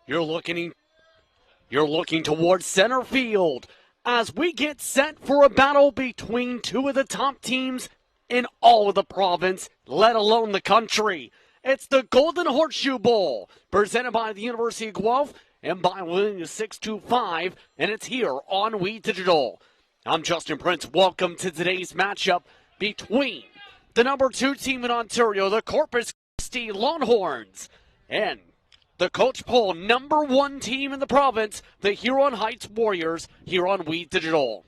You're looking towards center field as we get set for a battle between two of the top teams in all of the province, let alone the country. It's the Golden Horseshoe Bowl, presented by the University of Guelph and by Williams 625, and it's here on We Digital. I'm Justin Prince. Welcome to today's matchup between the number 2 team in Ontario, the Corpus Christie Longhorns, and the Coach Poll number 1 team in the province, the Huron Heights Warriors, here on We Digital.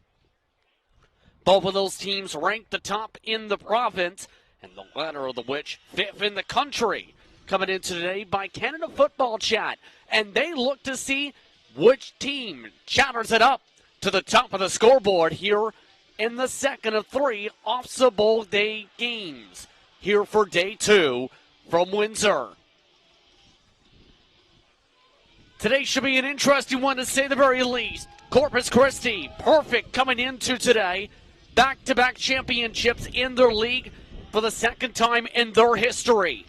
Both of those teams ranked the top in the province, and the latter of which 5th in the country. Coming in today by Canada Football Chat, and they look to see which team chatters it up to the top of the scoreboard here in the second of 3 OFSA Bowl Day games here for Day 2 from Windsor. Today should be an interesting one, to say the very least. Corpus Christie, perfect coming into today. Back-to-back championships in their league for the second time in their history.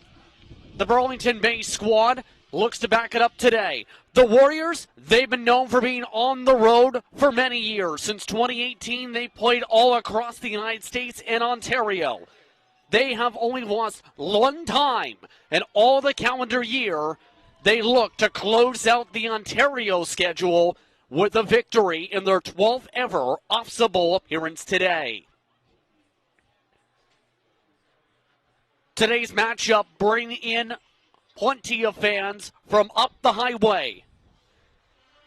The Burlington-based squad looks to back it up today. The Warriors, they've been known for being on the road for many years. Since 2018, they played all across the United States and Ontario. They have only lost one time in all the calendar year. They look to close out the Ontario schedule with a victory in their 12th ever OFSA Bowl appearance today. Today's matchup bring in plenty of fans from up the highway,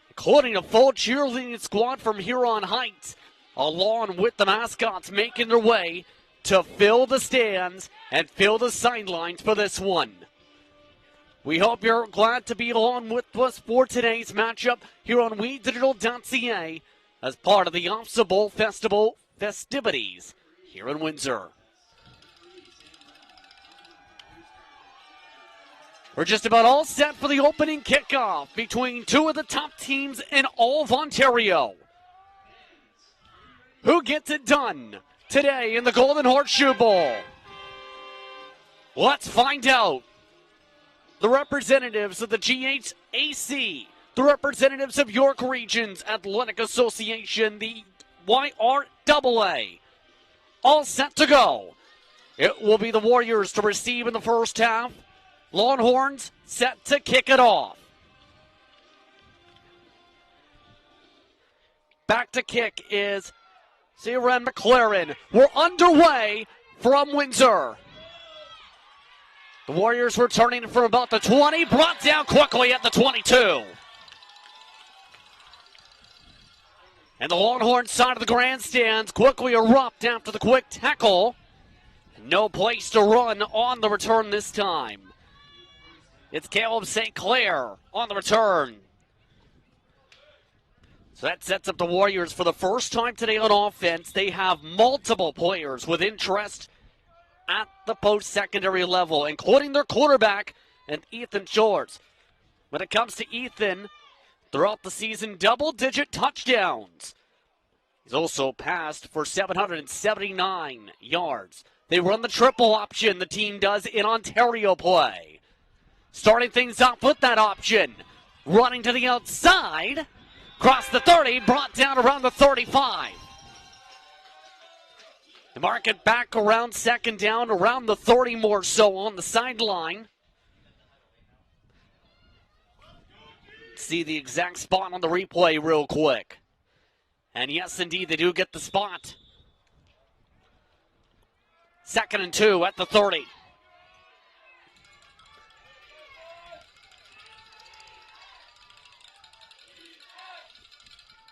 including a full cheerleading squad from Huron Heights, along with the mascots making their way to fill the stands and fill the sidelines for this one. We hope you're glad to be along with us for today's matchup here on WeDigital.ca as part of the OFSA Bowl Festival festivities here in Windsor. We're just about all set for the opening kickoff between two of the top teams in all of Ontario. Who gets it done today in the Golden Horseshoe Bowl? Let's find out. The representatives of the GHAC, the representatives of York Regions Athletic Association, the YRAA, all set to go. It will be the Warriors to receive in the first half. Longhorns set to kick it off. Back to kick is Siren McLaren. We're underway from Windsor. The Warriors returning from about the 20, brought down quickly at the 22. And the Longhorn side of the grandstands quickly erupt after the quick tackle. No place to run on the return this time. It's Caleb St. Clair on the return. So that sets up the Warriors for the first time today on offense. They have multiple players with interest at the post-secondary level, including their quarterback and Ethan Shorts. When it comes to Ethan, throughout the season, double-digit touchdowns. He's also passed for 779 yards. They run the triple option, the team does, in Ontario play. Starting things off with that option. Running to the outside. Cross the 30, brought down around the 35. They mark it back around second down, around the 30 more so on the sideline. See the exact spot on the replay real quick. And yes, indeed, they do get the spot. 2nd and 2 at the 30.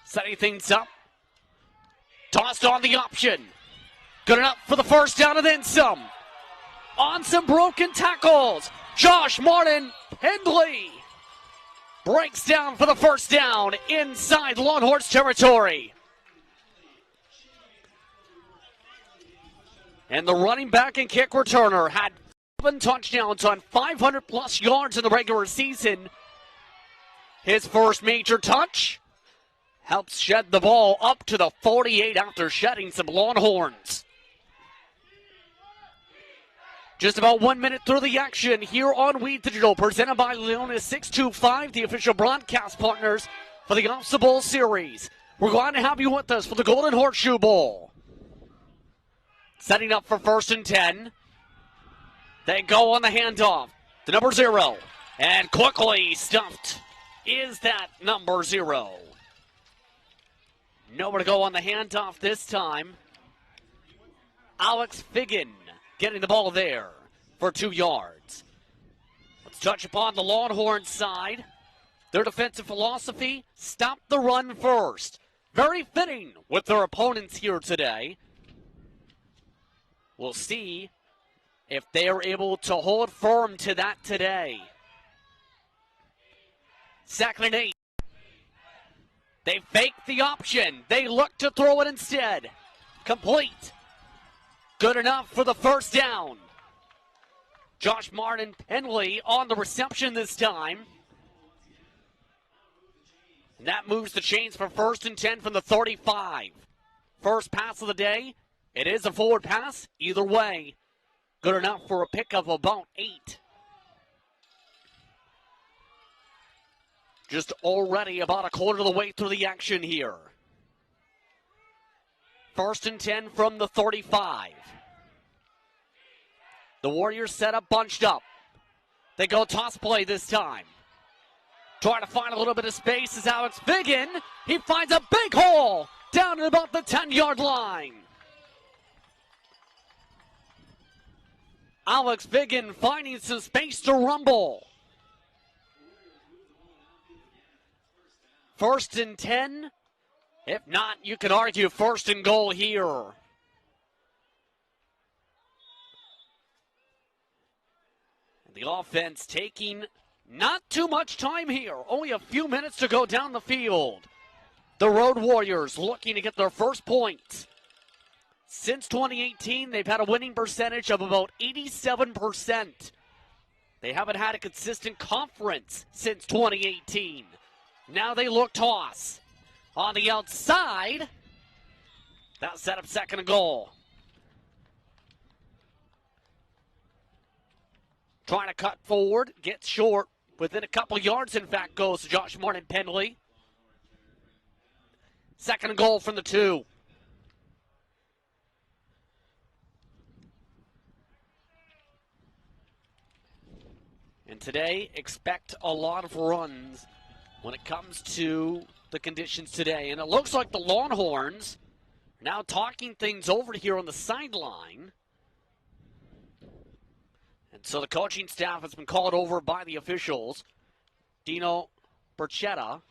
Setting things up. Tossed on the option. Good enough for the first down and then some. On some broken tackles. Josh Martin Pendley breaks down for the first down inside Longhorns territory. And the running back and kick returner had 7 touchdowns on 500-plus yards in the regular season. His first major touch helps shed the ball up to the 48 after shedding some Longhorns. Just about 1 minute through the action here on Weed Digital, presented by Leona 625, the official broadcast partners for the Officer Bowl Series. We're glad to have you with us for the Golden Horseshoe Bowl. Setting up for 1st and 10. They go on the handoff to number 0. And quickly stuffed is that number 0. Nowhere to go on the handoff this time. Alex Figgin getting the ball there for 2 yards. Let's touch upon the Longhorns side. Their defensive philosophy, stop the run first. Very fitting with their opponents here today. We'll see if they are able to hold firm to that today. 2nd and 8. They fake the option. They look to throw it instead. Complete. Good enough for the 1st down. Josh Martin Penley on the reception this time. And that moves the chains for 1st and 10 from the 35. First pass of the day. It is a forward pass. Either way, good enough for a pickup of about 8. Just already about a quarter of the way through the action here. 1st and 10 from the 35. The Warriors set up, bunched up. They go toss play this time. Trying to find a little bit of space is Alex Figgin. He finds a big hole down at about the 10-yard line. Alex Figgin finding some space to rumble. 1st and 10. If not, you could argue 1st and goal here. The offense taking not too much time here. Only a few minutes to go down the field. The Road Warriors looking to get their first points. Since 2018, they've had a winning percentage of about 87%. They haven't had a consistent conference since 2018. Now they look toss. On the outside, that set up 2nd and goal. Trying to cut forward, gets short. Within a couple yards, in fact, goes Josh Martin Penley. 2nd and goal from the 2. And today, expect a lot of runs when it comes to the conditions today. And it looks like the Longhorns are now talking things over here on the sideline. And so the coaching staff has been called over by the officials. Dino Berchetta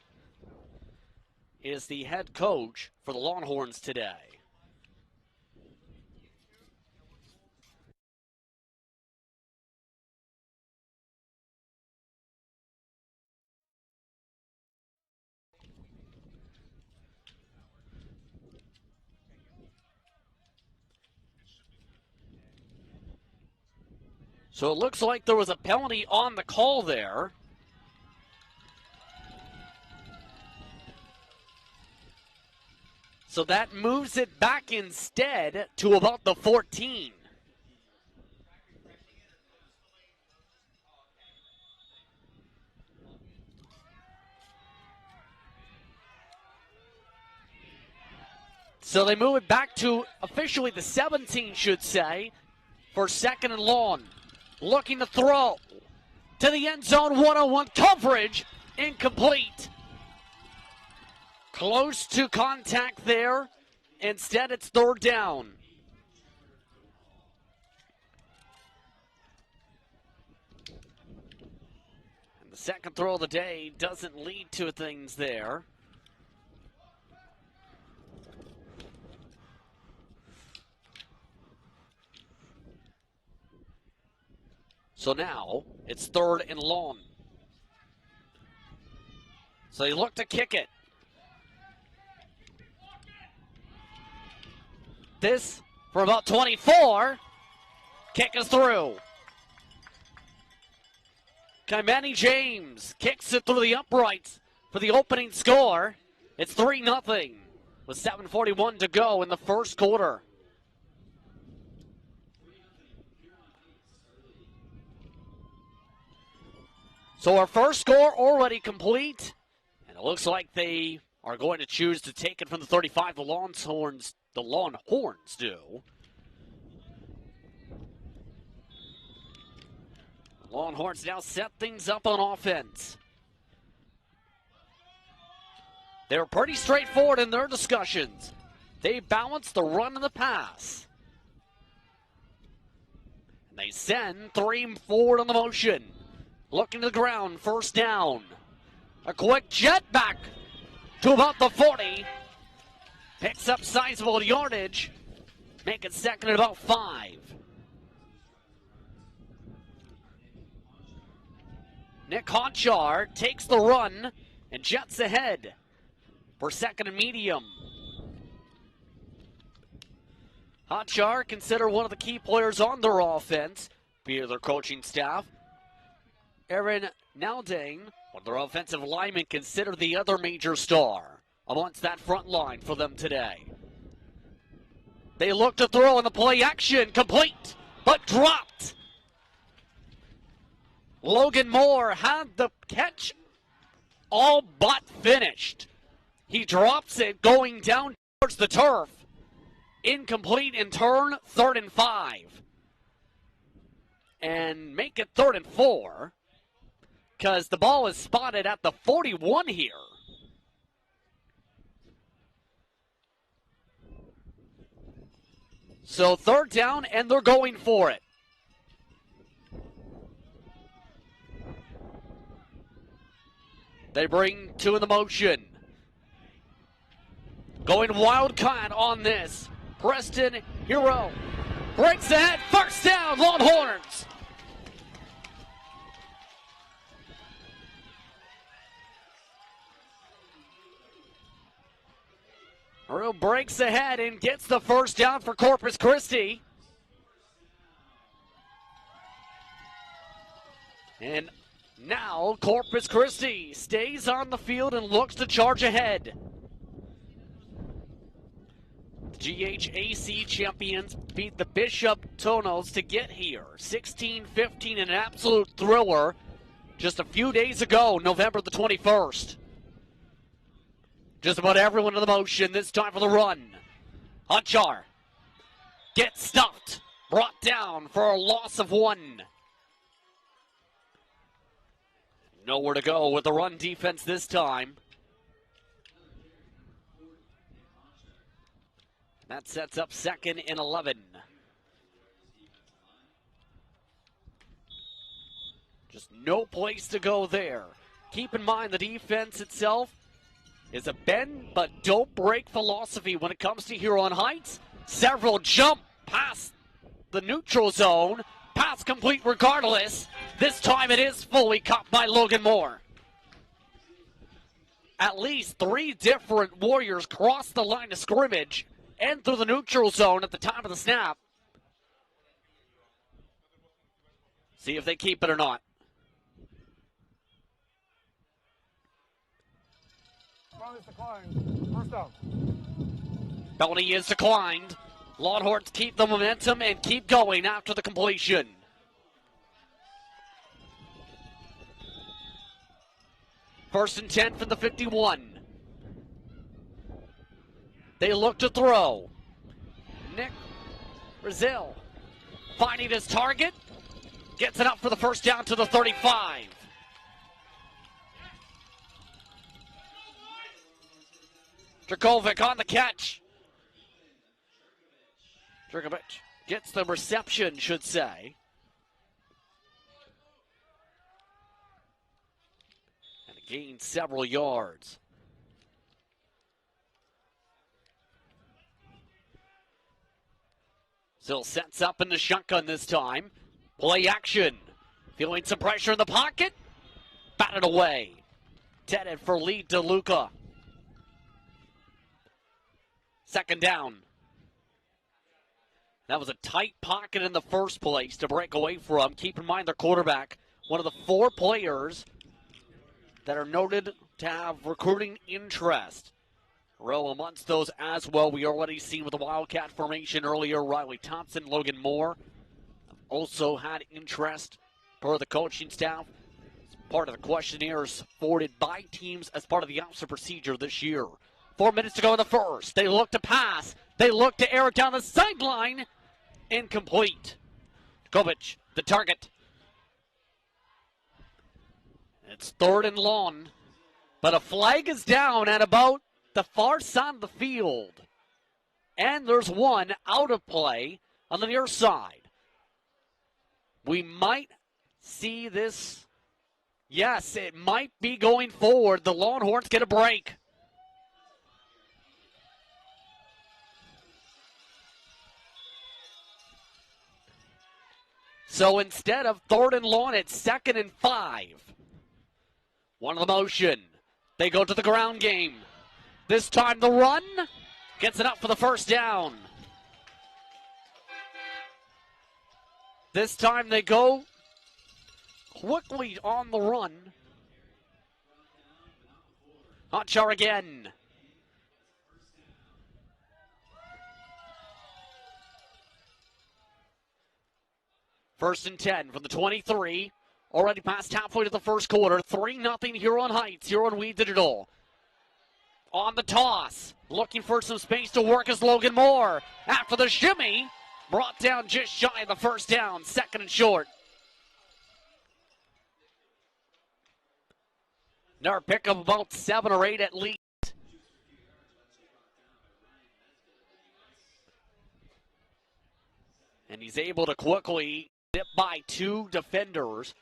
is the head coach for the Longhorns today. So it looks like there was a penalty on the call there. So that moves it back instead to about the 14. So they move it back to officially the 17, should say, for 2nd and long. Looking to throw to the end zone, one-on-one coverage, incomplete. Close to contact there. Instead, it's 3rd down. And the second throw of the day doesn't lead to things there. So now it's 3rd and long. So they look to kick it. This for about 24. Kick is through. Kymani James kicks it through the uprights for the opening score. It's 3-0 with 7:41 to go in the first quarter. So our first score already complete, and it looks like they are going to choose to take it from the 35. The Longhorns do. The Longhorns now set things up on offense. They were pretty straightforward in their discussions. They balanced the run and the pass. And they send three forward on the motion. Looking to the ground, first down. A quick jet back to about the 40. Picks up sizable yardage. Make it second at about 5. Nick Hotchar takes the run and jets ahead for second and medium. Hotchar, considered one of the key players on their offense, via their coaching staff. Aaron Naldane, one of their offensive linemen, considered the other major star amongst that front line for them today. They look to throw in the play action, complete, but dropped. Logan Moore had the catch all but finished. He drops it going down towards the turf. Incomplete in turn, 3rd and 5. And make it 3rd and 4, because the ball is spotted at the 41 here. So 3rd down, and they're going for it. They bring 2 in the motion. Going wildcat on this. Preston Huron breaks ahead. First down, Longhorns. Huron breaks ahead and gets the first down for Corpus Christie. And now Corpus Christie stays on the field and looks to charge ahead. The GHAC champions beat the Bishop Tonos to get here. 16-15 in an absolute thriller just a few days ago, November the 21st. Just about everyone in the motion, this time for the run. Hotchar gets stuffed, brought down for a loss of 1. Nowhere to go with the run defense this time. That sets up 2nd and 11. Just no place to go there. Keep in mind the defense itself is a bend but don't break philosophy when it comes to Huron Heights. Several jump past the neutral zone. Pass complete regardless. This time it is fully caught by Logan Moore. At least 3 different Warriors crossed the line of scrimmage and through the neutral zone at the time of the snap. See if they keep it or not. First down. Penalty is declined. Longhorns keep the momentum and keep going after the completion. First and 10 from the 51. They look to throw. Nick Brazil finding his target. Gets it up for the first down to the 35. Dracovic on the catch. Dracovic gets the reception, should say. And gains several yards. Still sets up in the shotgun this time. Play action. Feeling some pressure in the pocket. Batted away. Headed for Lee DeLuca. Second down. That was a tight pocket in the first place to break away from. Keep in mind their quarterback, one of the 4 players that are noted to have recruiting interest. Row amongst those as well. We already seen with the Wildcat formation earlier, Riley Thompson, Logan Moore also had interest per the coaching staff. part of the questionnaires forwarded by teams as part of the officer procedure this year. 4 minutes to go in the first. They look to pass. They look to air it down the sideline. Incomplete. Kovic, the target. It's 3rd and long. But a flag is down at about the far side of the field. And there's one out of play on the near side. We might see this. Yes, it might be going forward. The Longhorns get a break. So instead of 3rd and long, it's 2nd and 5. One of the motion. They go to the ground game. This time the run gets it up for the first down. This time they go quickly on the run. Hotchar again. First and 10 from the 23. Already past halfway to the first quarter. 3-0 Huron Heights. Huron Weed Digital. On the toss. Looking for some space to work is Logan Moore. After the shimmy. Brought down just shy of the first down. 2nd and short. Another pick of about 7 or 8 at least. And he's able to quickly dip by 2 defenders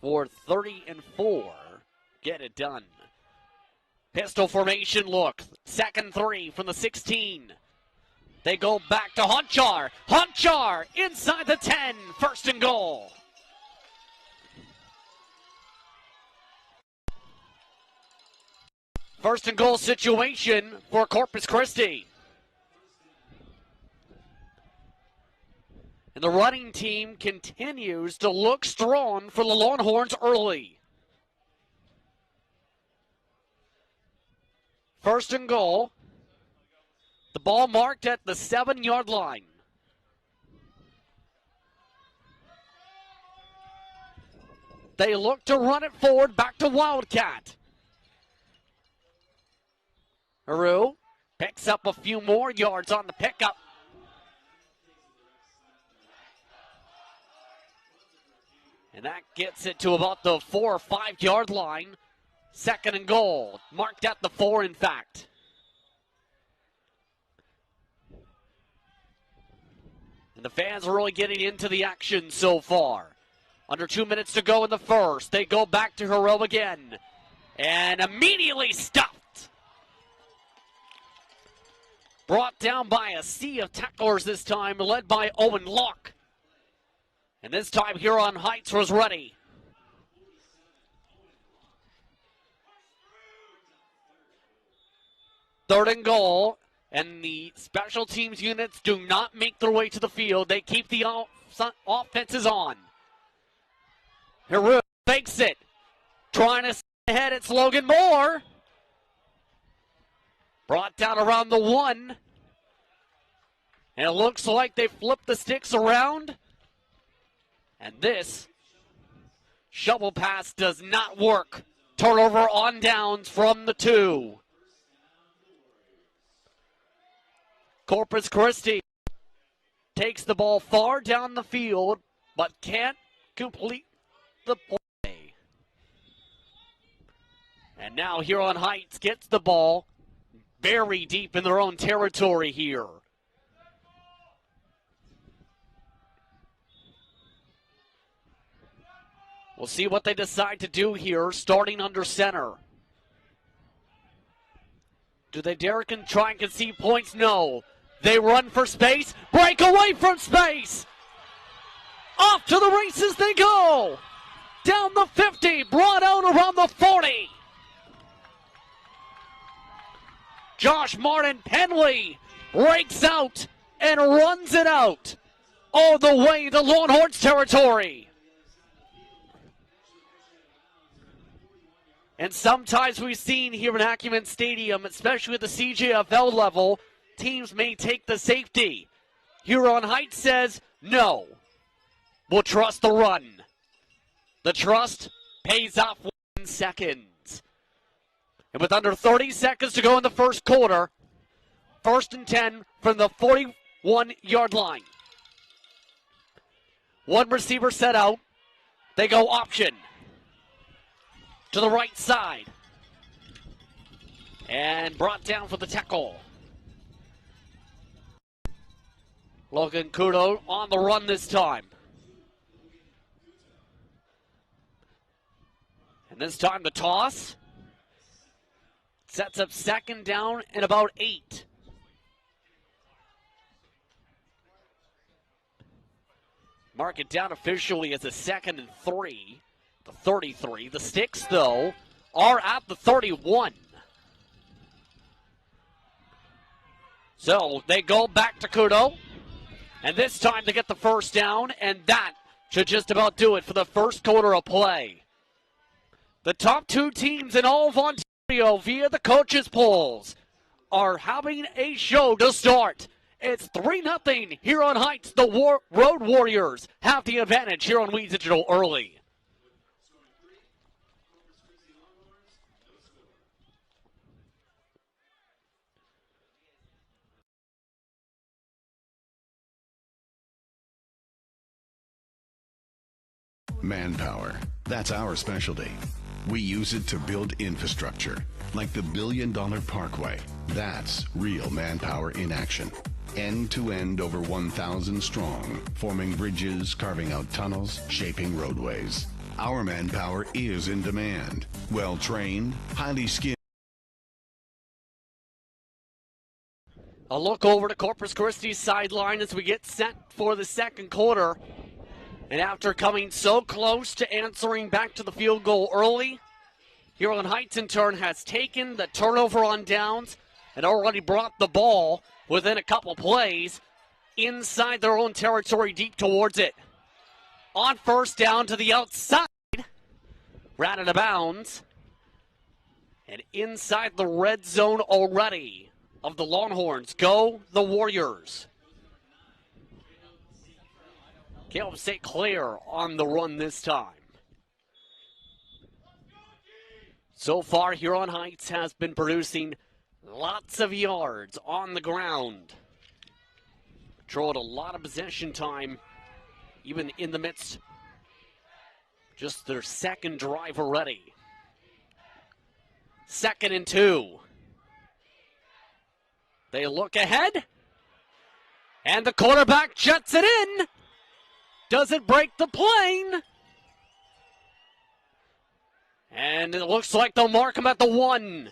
for 30 and 4. Get it done. Pistol formation look. 2nd 3 from the 16. They go back to Hotchar. Hotchar inside the 10. 1st and goal. First and goal situation for Corpus Christie. And the running team continues to look strong for the Longhorns early. 1st and goal. The ball marked at the 7-yard line. They look to run it forward, back to Wildcat. Haru picks up a few more yards on the pickup. And that gets it to about the 4 or 5 yard line. 2nd and goal. Marked at the 4, in fact. And the fans are really getting into the action so far. Under 2 minutes to go in the first. They go back to Haru again. And immediately stuffed. Brought down by a sea of tacklers this time, led by Owen Locke. And this time Huron Heights was ready. Third and goal, and the special teams units do not make their way to the field. They keep the offenses on. Haru fakes it. Trying to stay ahead, it's Logan Moore. Brought down around the 1. And it looks like they flipped the sticks around. And this shovel pass does not work. Turnover on downs from the 2. Corpus Christie takes the ball far down the field, but can't complete the play. And now Huron Heights gets the ball very deep in their own territory here. We'll see what they decide to do here, starting under center. Do they dare try and concede points? No. They run for space, break away from space. Off to the races they go. Down the 50, brought out around the 40. Josh Martin Penley breaks out and runs it out all the way to Longhorns territory. And sometimes we've seen here in Acumen Stadium, especially at the CJFL level, teams may take the safety. Huron Heights says, no, we'll trust the run. The trust pays off 1 second. And with under 30 seconds to go in the first quarter, 1st and 10 from the 41-yard line. One receiver set out. They go option to the right side. And brought down for the tackle. Logan Kudo on the run this time. And this time the toss. Sets up 2nd down and about 8. Mark it down officially as a 2nd and 3. The 33. The Sticks, though, are at the 31. So they go back to Kudo. And this time to get the 1st down. And that should just about do it for the first quarter of play. The top 2 teams in all of Ontario via the coaches' polls are having a show to start. It's 3-0 Huron Heights. The Road Warriors have the advantage here on Weeds Digital early. Manpower. That's our specialty. We use it to build infrastructure, like the $1 billion Parkway. That's real manpower in action. End to end, over 1,000 strong, forming bridges, carving out tunnels, shaping roadways. Our manpower is in demand. Well-trained, highly skilled. A look over to Corpus Christie's sideline as we get set for the second quarter. And after coming so close to answering back to the field goal early, Huron Heights in turn has taken the turnover on downs and already brought the ball within a couple plays inside their own territory deep towards it. On 1st down to the outside, ran out of bounds, and inside the red zone already of the Longhorns go the Warriors. Caleb St. Clair on the run this time. So far, Huron Heights has been producing lots of yards on the ground. Controlled a lot of possession time, even in the midst. Just their 2nd drive already. 2nd and 2. They look ahead. And the quarterback jets it in. Does it break the plane? And it looks like they'll mark him at the 1.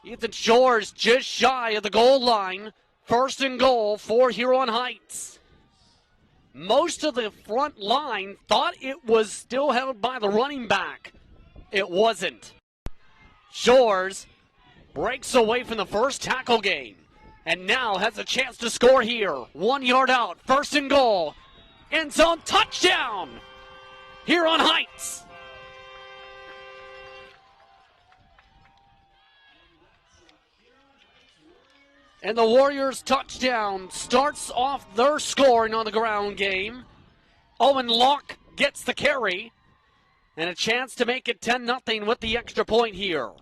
Ethan Shores just shy of the goal line. 1st and goal for Huron Heights. Most of the front line thought it was still held by the running back. It wasn't. Shores breaks away from the first tackle game. And now has a chance to score here. 1 yard out, 1st and goal. End zone touchdown. Huron Heights. And the Warriors touchdown starts off their scoring on the ground game. Owen Locke gets the carry. And a chance to make it 10-0 with the extra point here.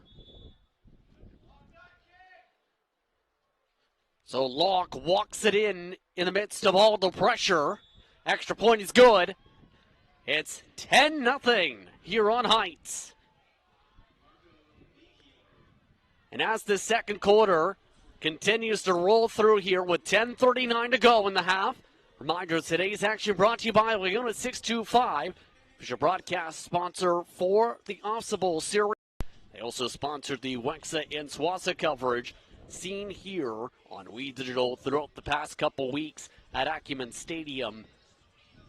So Locke walks it in the midst of all the pressure. Extra point is good. It's 10-0 Huron Heights. And as the second quarter continues to roll through here with 10:39 to go in the half. Reminder, today's action brought to you by Leona 625, which is your broadcast sponsor for the Ofsa Bowl series. They also sponsored the Wexa and Swassa coverage seen here on We Digital throughout the past couple weeks at Acumen Stadium.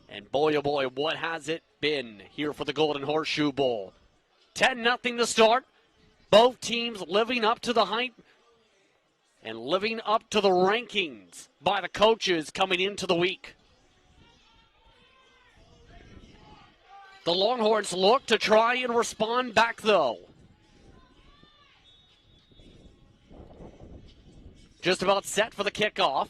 And boy, oh boy, what has it been here for the Golden Horseshoe Bowl. 10-0 to start. Both teams living up to the hype and living up to the rankings by the coaches coming into the week. The Longhorns look to try and respond back, though. Just about set for the kickoff.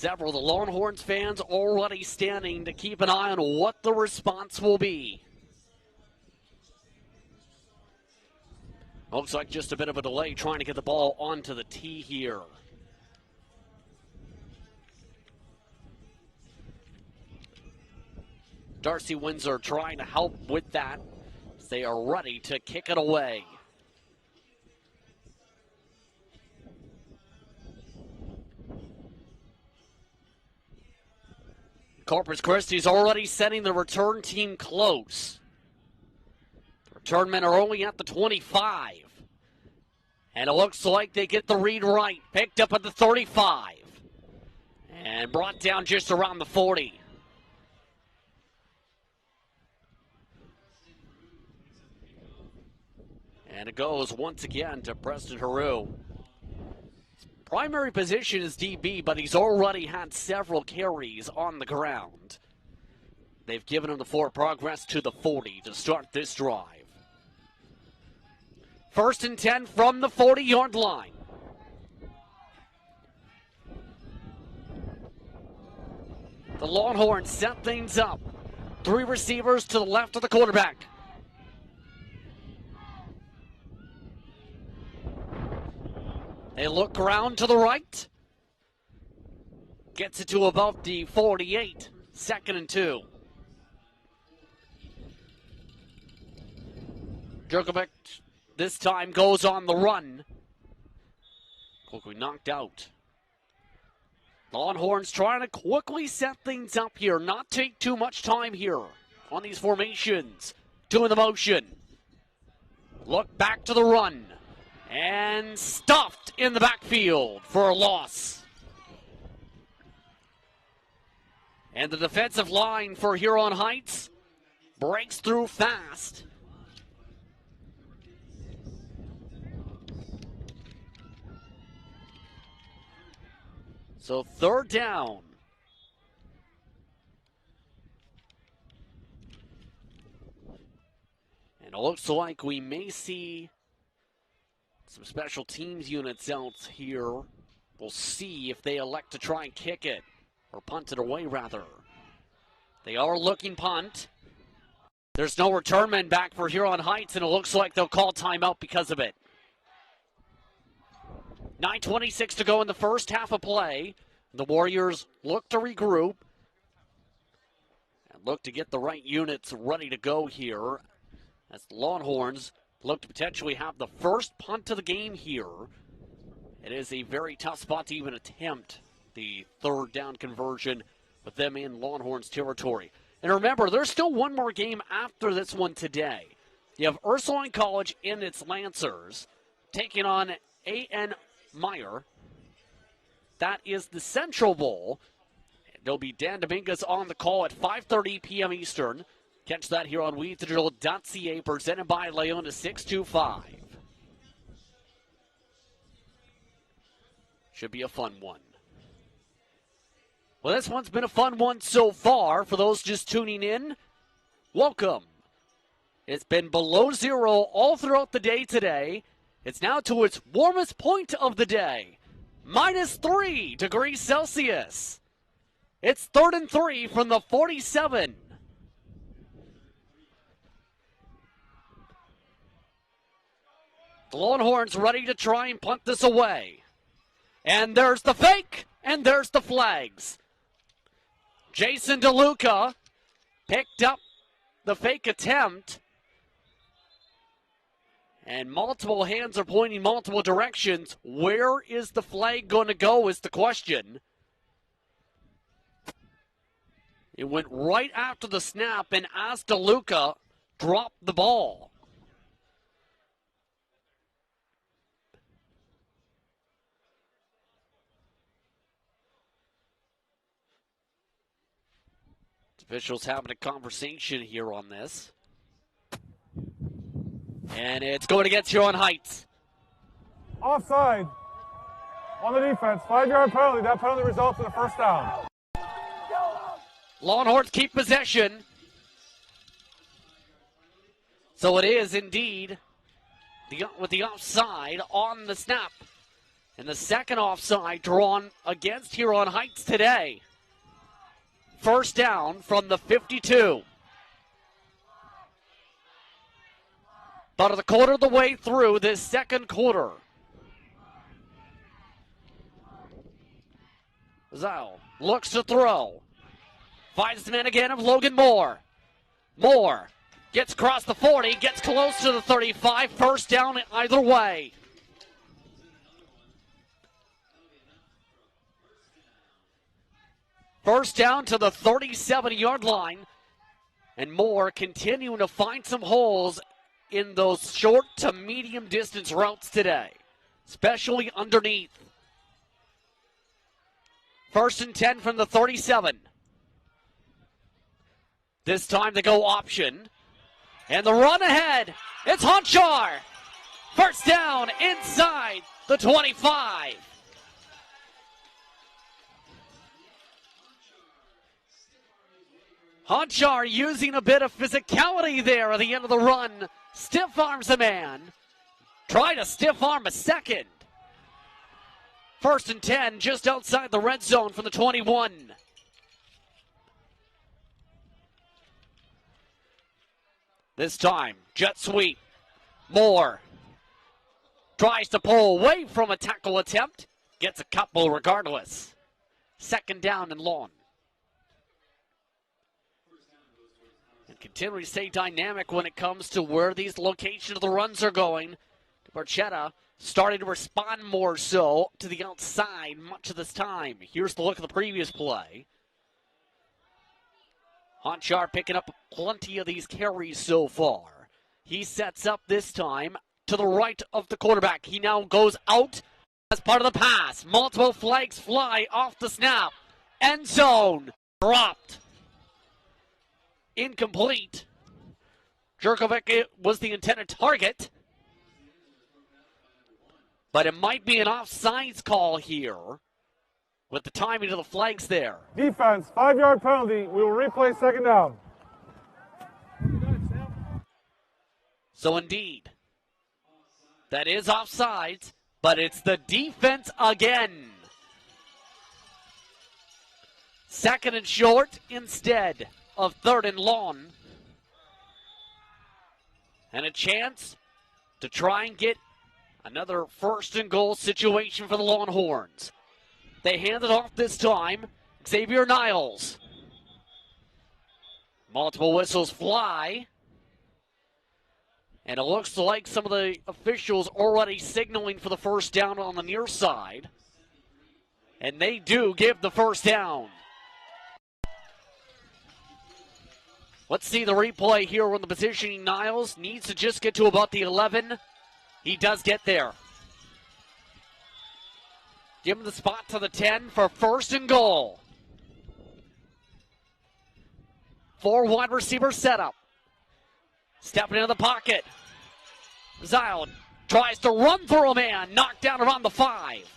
Several of the Longhorns fans already standing to keep an eye on what the response will be. Looks like just a bit of a delay trying to get the ball onto the tee here. Darcy Windsor trying to help with that as they are ready to kick it away. Corpus Christi is already setting the return team close. The return men are only at the 25. And it looks like they get the read right. Picked up at the 35. And brought down just around the 40. And it goes once again to Preston Huron. Primary position is DB, but he's already had several carries on the ground. They've given him the forward progress to the 40 to start this drive. 1st and 10 from the 40-yard line. The Longhorns set things up. 3 receivers to the left of the quarterback. They look around to the right. Gets it to about the 48. 2nd and 2. Djokovic this time goes on the run. Quickly knocked out. Longhorns trying to quickly set things up here. Not take too much time here on these formations. Doing the motion. Look back to the run. And stuffed in the backfield for a loss. And the defensive line for Huron Heights breaks through fast. So 3rd down. And it looks like we may see some special teams units out here. We'll see if they elect to try and kick it, or punt it away rather. They are looking punt. There's no return man back for Huron Heights, and it looks like they'll call timeout because of it. 9:26 to go in the first half of play. The Warriors look to regroup and look to get the right units ready to go here as the Longhorns look to potentially have the first punt of the game here. It is a very tough spot to even attempt the 3rd down conversion with them in Longhorns territory. And remember, there's still one more game after this one today. You have Ursuline College in its Lancers taking on A.N. Meyer. That is the Central Bowl. There'll be Dan Dominguez on the call at 5:30 p.m. Eastern. Catch that here on WeDigital.ca, presented by Leona 625. Should be a fun one. Well, this one's been a fun one so far. For those just tuning in, welcome. It's been below 0 all throughout the day today. It's now to its warmest point of the day, -3 degrees Celsius. It's 3rd and 3 from the 47. The Longhorns ready to try and punt this away. And there's the fake, and there's the flags. Jason DeLuca picked up the fake attempt. And multiple hands are pointing multiple directions. Where is the flag going to go is the question. It went right after the snap, and as DeLuca dropped the ball. Officials having a conversation here on this. And it's going against Huron Heights. Offside on the defense. 5-yard penalty. That penalty results in a 1st down. Longhorns keep possession. So it is indeed with the offside on the snap. And the second offside drawn against Huron Heights today. First down from the 52. About a quarter of the way through this second quarter. Zell looks to throw. Finds the man again of Logan Moore. Moore gets across the 40, gets close to the 35. First down either way. First down to the 37-yard line. And Moore continuing to find some holes in those short to medium distance routes today, especially underneath. First and 10 from the 37. This time they go option. And the run ahead, it's Honchar. First down inside the 25. Honchar using a bit of physicality there at the end of the run. Stiff arms a man. Try to stiff arm a second. First and 10 just outside the red zone from the 21. This time, jet sweep. Moore tries to pull away from a tackle attempt. Gets a couple regardless. Second down and long. And continuing to stay dynamic when it comes to where these locations of the runs are going. Barchetta starting to respond more so to the outside much of this time. Here's the look of the previous play. Honchar picking up plenty of these carries so far. He sets up this time to the right of the quarterback. He now goes out as part of the pass. Multiple flags fly off the snap. End zone dropped. Incomplete. Jerkovic was the intended target. But it might be an offsides call here with the timing of the flags there. Defense, 5-yard penalty. We will replay second down. So indeed, that is offsides, but it's the defense again. Second and short instead of third and long. And a chance to try and get another first and goal situation for the Longhorns. They hand it off this time. Xavier Niles. Multiple whistles fly. And it looks like some of the officials already signaling for the first down on the near side. And they do give the first down. Let's see the replay here when the positioning. Niles needs to just get to about the 11. He does get there. Give him the spot to the 10 for first and goal. 4 wide receiver setup. Stepping into the pocket. Zion tries to run through a man. Knocked down around the 5.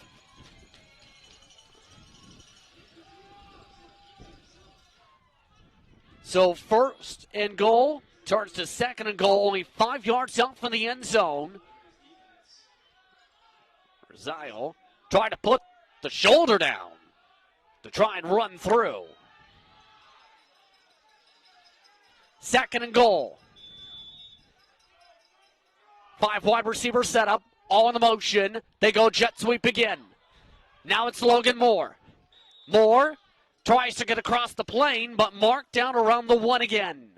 So first and goal turns to second and goal. Only 5 yards out from the end zone. Zion trying to put the shoulder down to try and run through. Second and goal. 5 wide receiver setup, all in the motion. They go jet sweep again. Now it's Logan Moore. Moore tries to get across the plane, but marked down around the 1 again.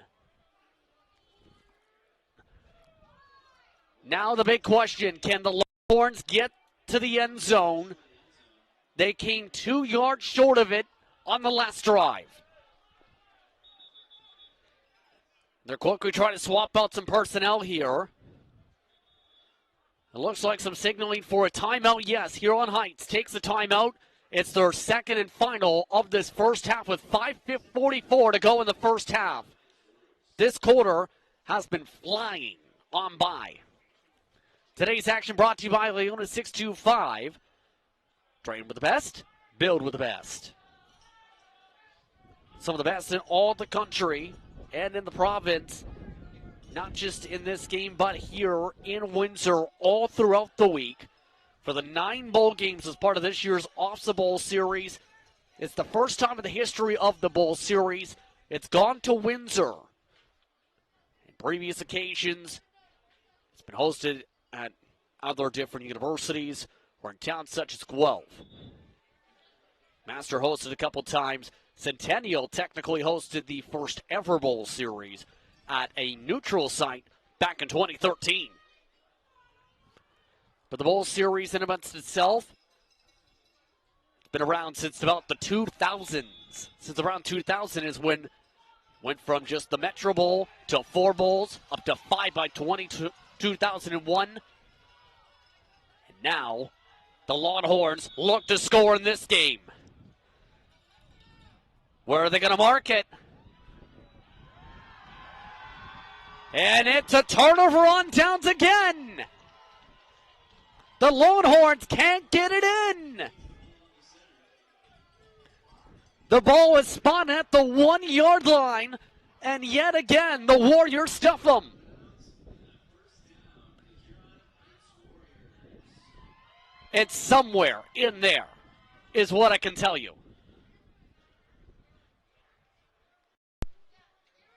Now the big question, can the Longhorns get to the end zone? They came 2 yards short of it on the last drive. They're quickly trying to swap out some personnel here. It looks like some signaling for a timeout. Yes, Huron Heights takes the timeout. It's their second and final of this first half with 5:44 to go in the first half. This quarter has been flying on by. Today's action brought to you by Leona 625. Train with the best, build with the best. Some of the best in all the country and in the province. Not just in this game, but here in Windsor all throughout the week. for the 9 bowl games as part of this year's OFSA Bowl series. It's the first time in the history of the bowl series it's gone to Windsor. In previous occasions, it's been hosted at other different universities or in towns such as Guelph. Master hosted a couple times. Centennial technically hosted the first ever bowl series at a neutral site back in 2013. But the bowl series in amongst itself, it's been around since about the 2000s. Since around 2000 is when went from just the Metro Bowl to 4 bowls, up to 5 by 2001. And now, the Longhorns look to score in this game. Where are they going to mark it? And it's a turnover on downs again. The Longhorns can't get it in. The ball is spun at the 1-yard line, and yet again, the Warriors stuff them. It's somewhere in there, is what I can tell you.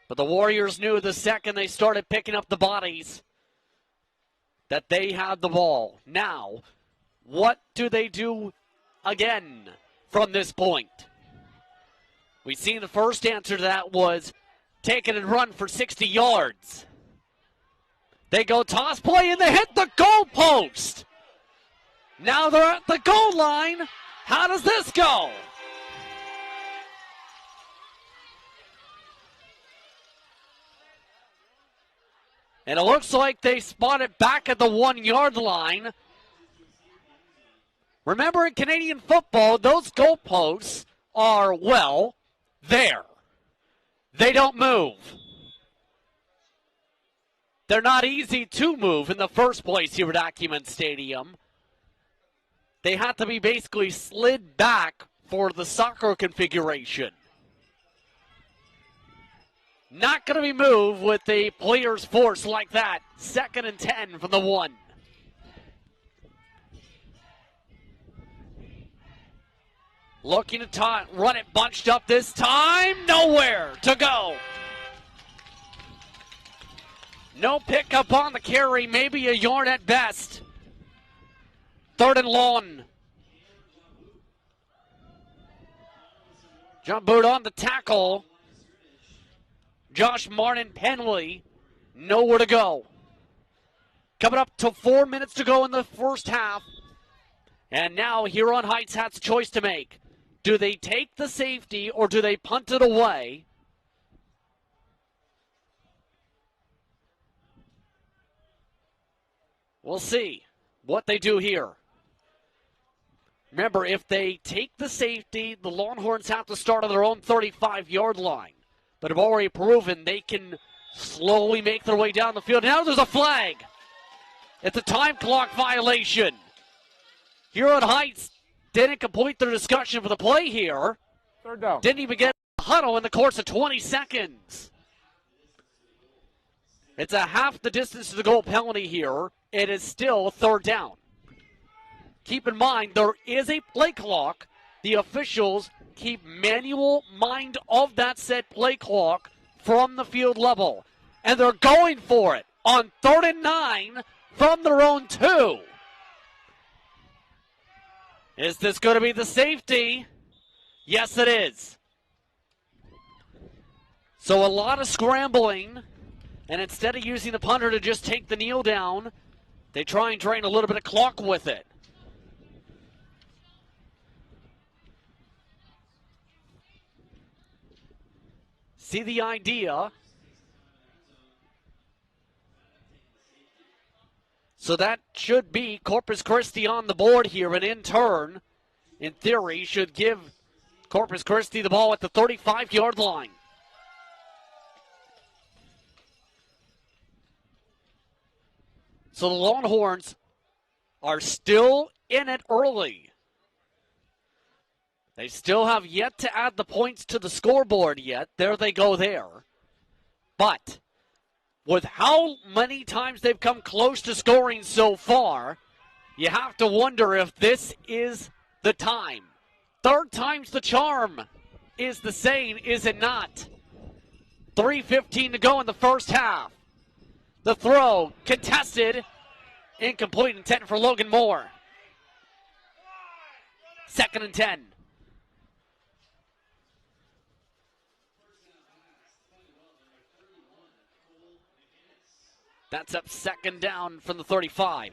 But the Warriors knew the second they started picking up the bodies that they had the ball. Now, what do they do again from this point? We've seen the first answer to that was take it and run for 60 yards. They go toss play and they hit the goal post. Now they're at the goal line. How does this go? And it looks like they spot it back at the 1-yard line. Remember, in Canadian football, those goalposts are, well, there. They don't move. They're not easy to move in the first place here at Acumen Stadium. They have to be basically slid back for the soccer configuration. Not going to be moved with the player's force like that. 2nd and 10 from the 1. Looking to run it bunched up this time. Nowhere to go. No pickup on the carry. Maybe a yard at best. 3rd and long. Jump boot on the tackle. Josh Martin Penley, nowhere to go. Coming up to 4 minutes to go in the first half. And now Huron Heights has a choice to make. Do they take the safety or do they punt it away? We'll see what they do here. Remember, if they take the safety, the Longhorns have to start on their own 35-yard line. But have already proven they can slowly make their way down the field. Now there's a flag. It's a time clock violation. Huron Heights didn't complete their discussion for the play here. 3rd down. Didn't even get a huddle in the course of 20 seconds. It's a half the distance to the goal penalty here. It is still 3rd down. Keep in mind, there is a play clock. The officials keep manual mind of that set play clock from the field level. And they're going for it on 3rd and 9 from their own 2. Is this going to be the safety? Yes, it is. So a lot of scrambling. And instead of using the punter to just take the kneel down, they try and drain a little bit of clock with it. See the idea. So that should be Corpus Christie on the board here, and in turn, in theory, should give Corpus Christie the ball at the 35-yard line. So the Longhorns are still in it early. They still have yet to add the points to the scoreboard yet. There they go there. But with how many times they've come close to scoring so far, You have to wonder if this is the time. Third time's the charm is the saying, is it not? 3:15 to go in the first half. The throw contested, incomplete, intended for Logan Moore. 2nd and 10. That's up 2nd down from the 35.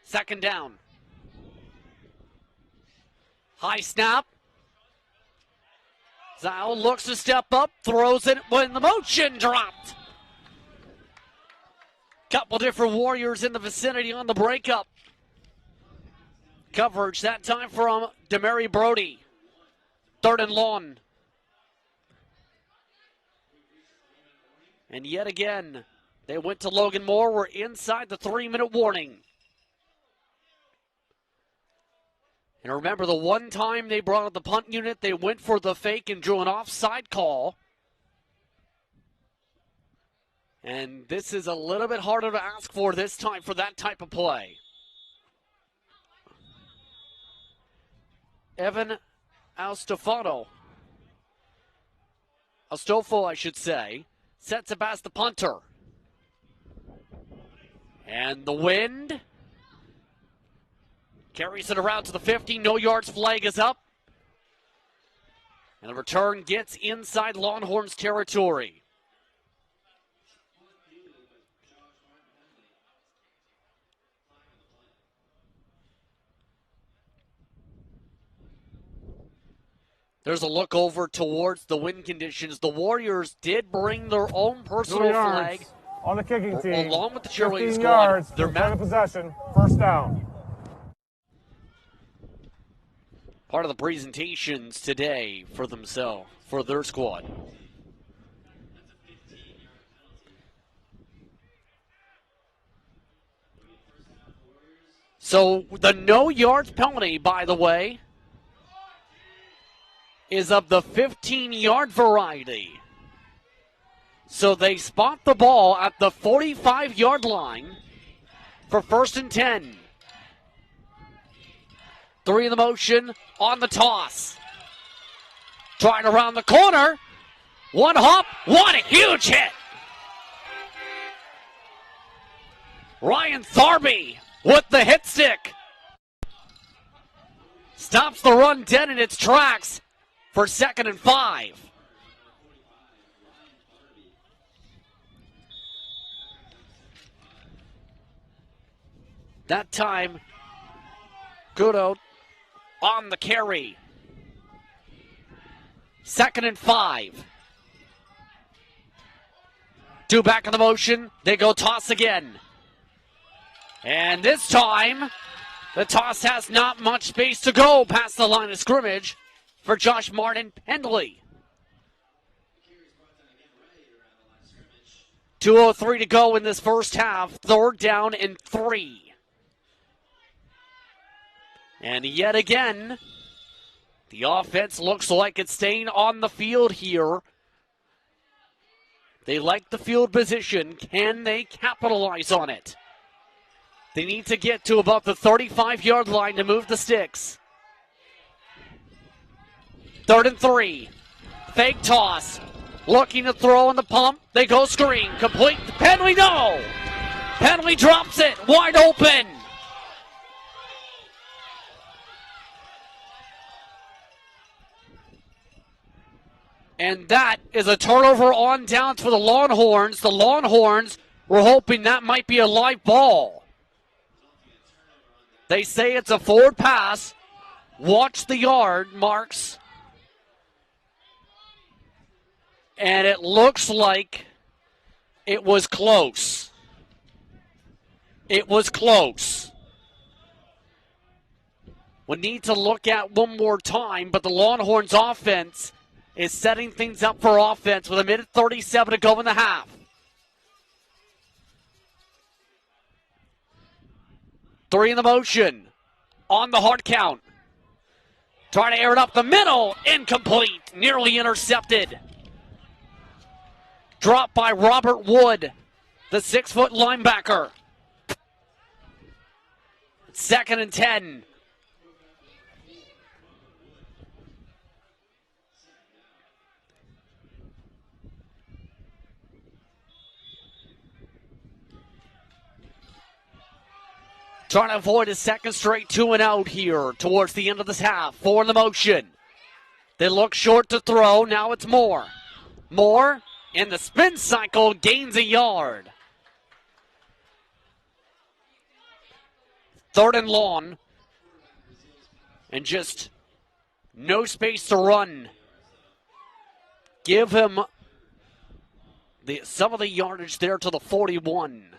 Second down. High snap. Zao looks to step up, throws it when the motion dropped. Couple different Warriors in the vicinity on the breakup. Coverage that time from Demary Brody. 3rd and long. And yet again, they went to Logan Moore. We're inside the 3-minute warning. And remember, the one time they brought up the punt unit, they went for the fake and drew an offside call. And this is a little bit harder to ask for this time for that type of play. Evan Astolfo, I should say, sets it past the punter. And the wind carries it around to the 50. No yards flag is up. And the return gets inside Longhorns territory. There's a look over towards the wind conditions. The Warriors did bring their own personal flag on the kicking team, along with the cheerleading 15 squad. yards, Their of possession, first down. Part of the presentations today for themselves, for their squad. So the no yards penalty, by the way, is of the 15-yard variety. So they spot the ball at the 45-yard line for 1st and 10. 3 in the motion, on the toss. Trying around the corner. One hop, what a huge hit. Ryan Tharby with the hit stick. Stops the run dead in its tracks for 2nd and 5. That time, Kudo on the carry. 2nd and 5. 2 back in the motion. They go toss again. And this time, the toss has not much space to go past the line of scrimmage for Josh Martin Pendley. 2:03 to go in this first half. 3rd down and 3. And yet again, the offense looks like it's staying on the field here. They like the field position. Can they capitalize on it? They need to get to about the 35-yard line to move the sticks. 3rd and 3. Fake toss. Looking to throw in the pump. They go screen. Complete. Penley, no! Penley drops it. Wide open. And that is a turnover on downs for the Longhorns. The Longhorns were hoping that might be a live ball. They say it's a forward pass. Watch the yard marks. And it looks like it was close. It was close. We need to look at one more time, but the Longhorns offense is setting things up for offense with 1:37 to go in the half. 3 in the motion. On the hard count. Trying to air it up the middle. Incomplete. Nearly intercepted. Dropped by Robert Wood, the 6-foot linebacker. 2nd and 10. Trying to avoid a second straight 2-and-out here towards the end of this half. 4 in the motion. They look short to throw. Now it's Moore. Moore in the spin cycle gains a yard. 3rd and long. And just no space to run. Give him some of the yardage there to the 41.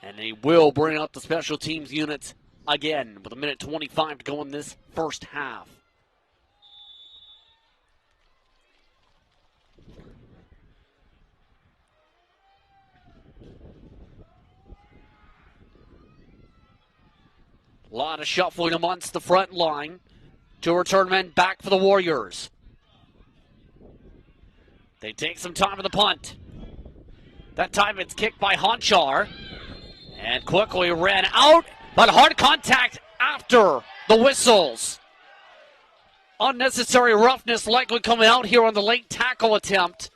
And they will bring up the special teams units again with 1:25 to go in this first half. A lot of shuffling amongst the front line. 2 return men back for the Warriors. They take some time in the punt. That time it's kicked by Honchar. And quickly ran out, but hard contact after the whistles. Unnecessary roughness likely coming out here on the late tackle attempt.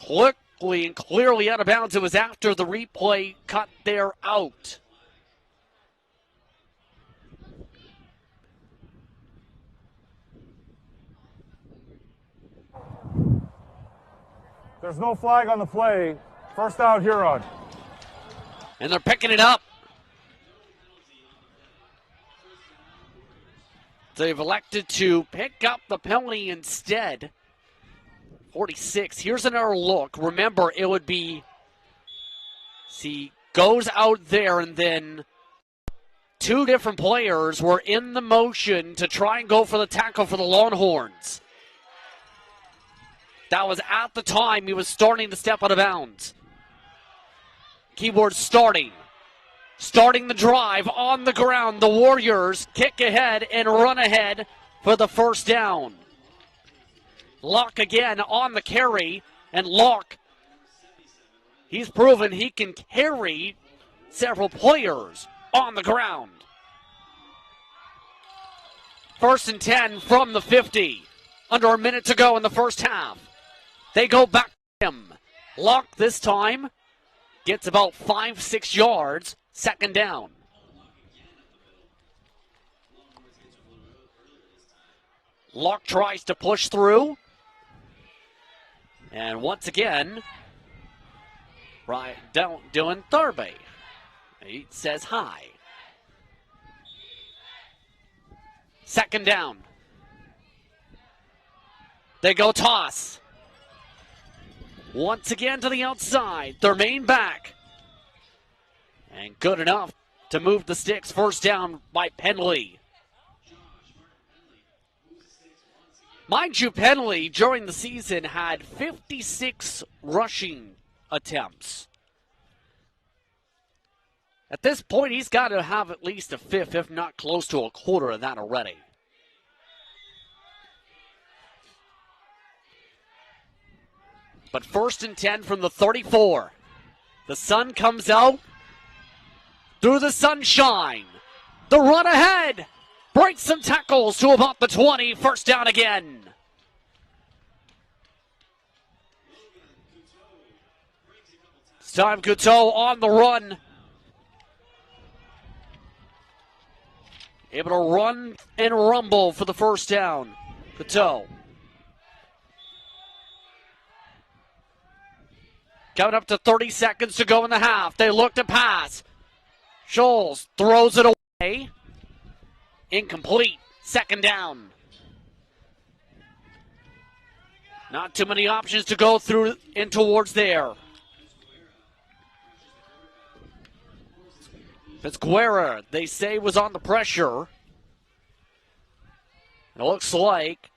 Quickly and clearly out of bounds. It was after the replay cut there out. There's no flag on the play. First down, Huron. And they're picking it up. They've elected to pick up the penalty instead. 46. Here's another look. Remember, it would be, see, goes out there and then 2 different players were in the motion to try and go for the tackle for the Longhorns. That was at the time he was starting to step out of bounds. Keyword starting. Starting the drive on the ground. The Warriors kick ahead and run ahead for the first down. Locke again on the carry. And Locke, he's proven he can carry several players on the ground. 1st and 10 from the 50. Under a minute to go in the first half. They go back to him. Locke this time gets about 5-6 yards. 2nd down. Locke tries to push through. And once again, right doing Thurby. He says hi. 2nd down. They go toss. Once again to the outside. Their main back. And good enough to move the sticks. First down by Penley. Mind you, Penley during the season had 56 rushing attempts. At this point, he's got to have at least a fifth, if not close to a quarter of that already. But 1st and 10 from the 34. The sun comes out through the sunshine. The run ahead breaks some tackles to about the 20. First down again. It's time Couteau on the run. Able to run and rumble for the first down. Couteau. Coming up to 30 seconds to go in the half. They look to pass. Scholes throws it away. Incomplete. 2nd down. Not too many options to go through and towards there. Fitzguerra, they say, was on the pressure. It looks like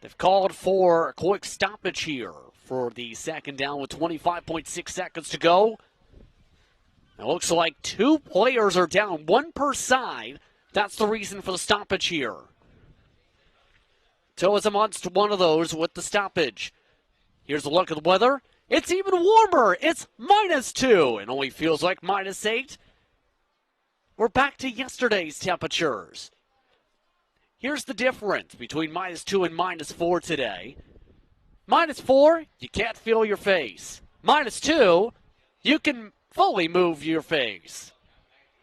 they've called for a quick stoppage here for the 2nd down with 25.6 seconds to go. It looks like 2 players are down, 1 per side. That's the reason for the stoppage here. So it's amongst one of those with the stoppage. Here's a look at the weather. It's even warmer. It's -2. It only feels like -8. We're back to yesterday's temperatures. Here's the difference between -2 and -4 today. -4, you can't feel your face. -2, you can fully move your face.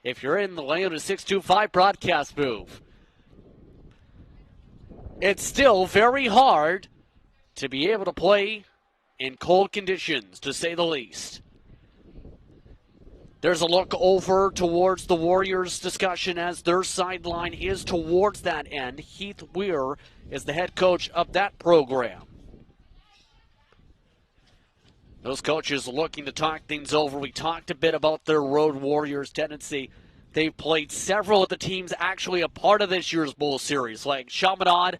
If you're in the Leona 625 broadcast booth. It's still very hard to be able to play in cold conditions, to say the least. There's a look over towards the Warriors discussion as their sideline is towards that end. Heath Weir is the head coach of that program. Those coaches looking to talk things over. We talked a bit about their Road Warriors tendency. They've played several of the teams actually a part of this year's Bowl Series, like Chaminade.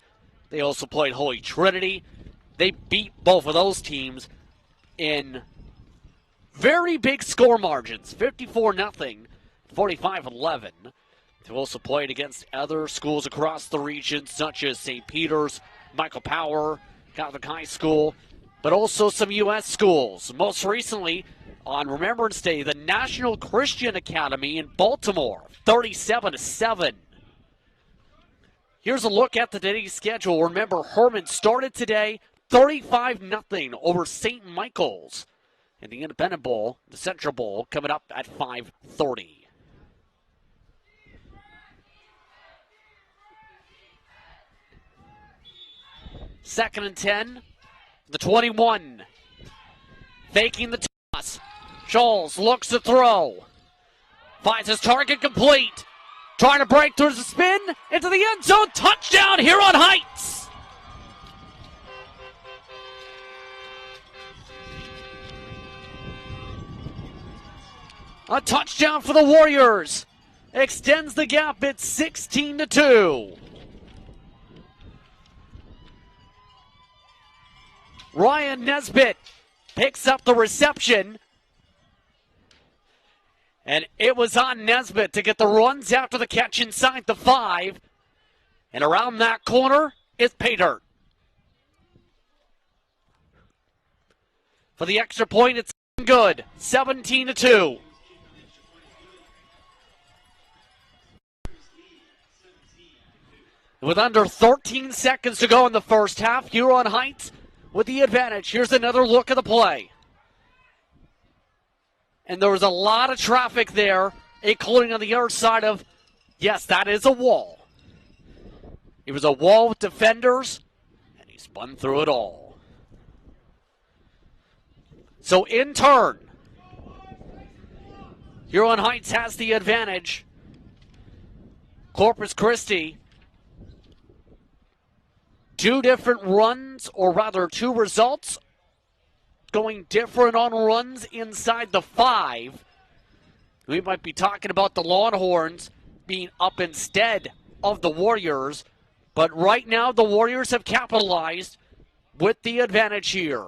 They also played Holy Trinity. They beat both of those teams in very big score margins, 54-0, 45-11. They've also played against other schools across the region, such as St. Peter's, Michael Power, Catholic High School, but also some U.S. schools. Most recently, on Remembrance Day, the National Christian Academy in Baltimore, 37-7. Here's a look at today's schedule. Remember, Herman started today 35-0 over St. Michael's. And the Independent Bowl, the Central Bowl, coming up at 5:30. Second and 10, the 21. Faking the toss. Scholes looks to throw. Finds his target complete. Trying to break through the spin into the end zone. Touchdown, Huron Heights. A touchdown for the Warriors. Extends the gap at 16-2. Ryan Nesbitt picks up the reception. And it was on Nesbitt to get the runs after the catch inside the 5. And around that corner is Pater. For the extra point, it's good. 17-2. With under 13 seconds to go in the first half, Huron Heights with the advantage. Here's another look at the play. And there was a lot of traffic there, including on the other side of, yes, that is a wall. It was a wall with defenders, and he spun through it all. So in turn, Huron Heights has the advantage. Corpus Christie, 2 different runs, or rather 2 results, going different on runs inside the 5. We might be talking about the Longhorns being up instead of the Warriors, but right now the Warriors have capitalized with the advantage here.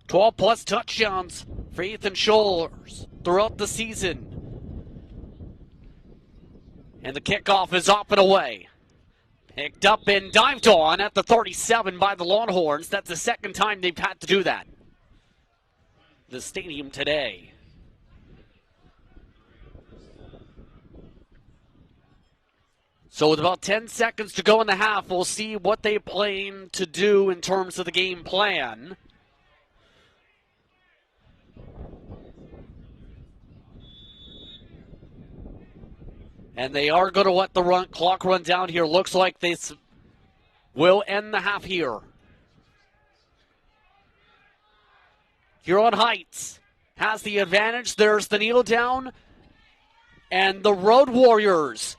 +12 touchdowns for Ethan Scholes throughout the season. And the kickoff is up and away. Picked up and dived on at the 37 by the Longhorns. That's the second time they've had to do that. The stadium today. So with about 10 seconds to go in the half, we'll see what they plan to do in terms of the game plan. And they are going to let the clock run down here. Looks like this will end the half here. Huron Heights has the advantage. There's the kneel down. And the Road Warriors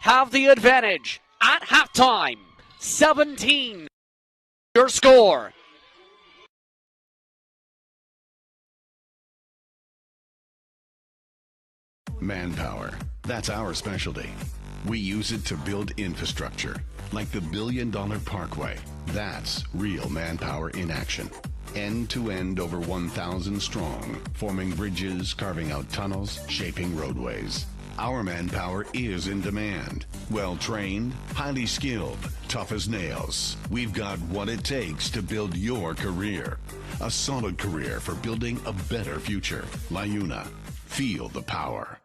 have the advantage at halftime. 17, your score. Manpower. That's our specialty. We use it to build infrastructure, like the $1 billion Parkway. That's real manpower in action. End to end, over 1,000 strong, forming bridges, carving out tunnels, shaping roadways. Our manpower is in demand. Well-trained, highly skilled, tough as nails. We've got what it takes to build your career. A solid career for building a better future. LiUNA. Feel the power.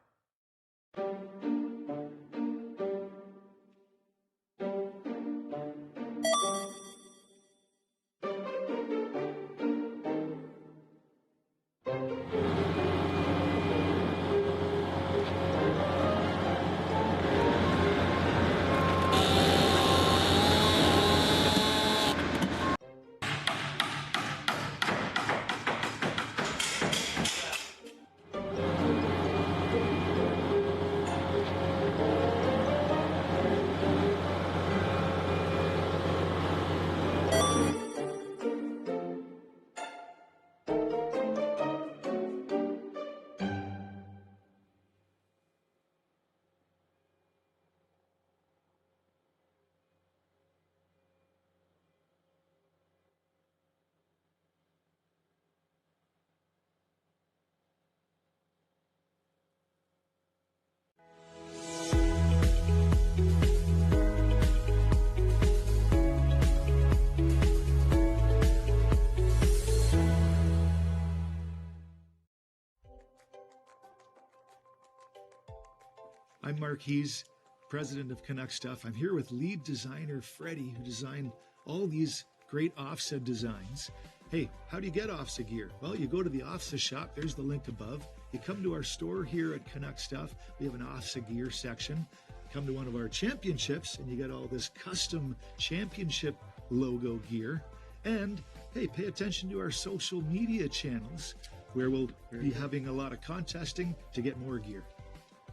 I'm Mark Hees, president of Canuck Stuff. I'm here with lead designer Freddie, who designed all these great OFSA designs. Hey, how do you get OFSA gear? Well, you go to the OFSA shop. There's the link above. You come to our store here at Canuck Stuff. We have an OFSA gear section. Come to one of our championships, and you get all this custom championship logo gear. And, hey, pay attention to our social media channels, where we'll be having a lot of contesting to get more gear.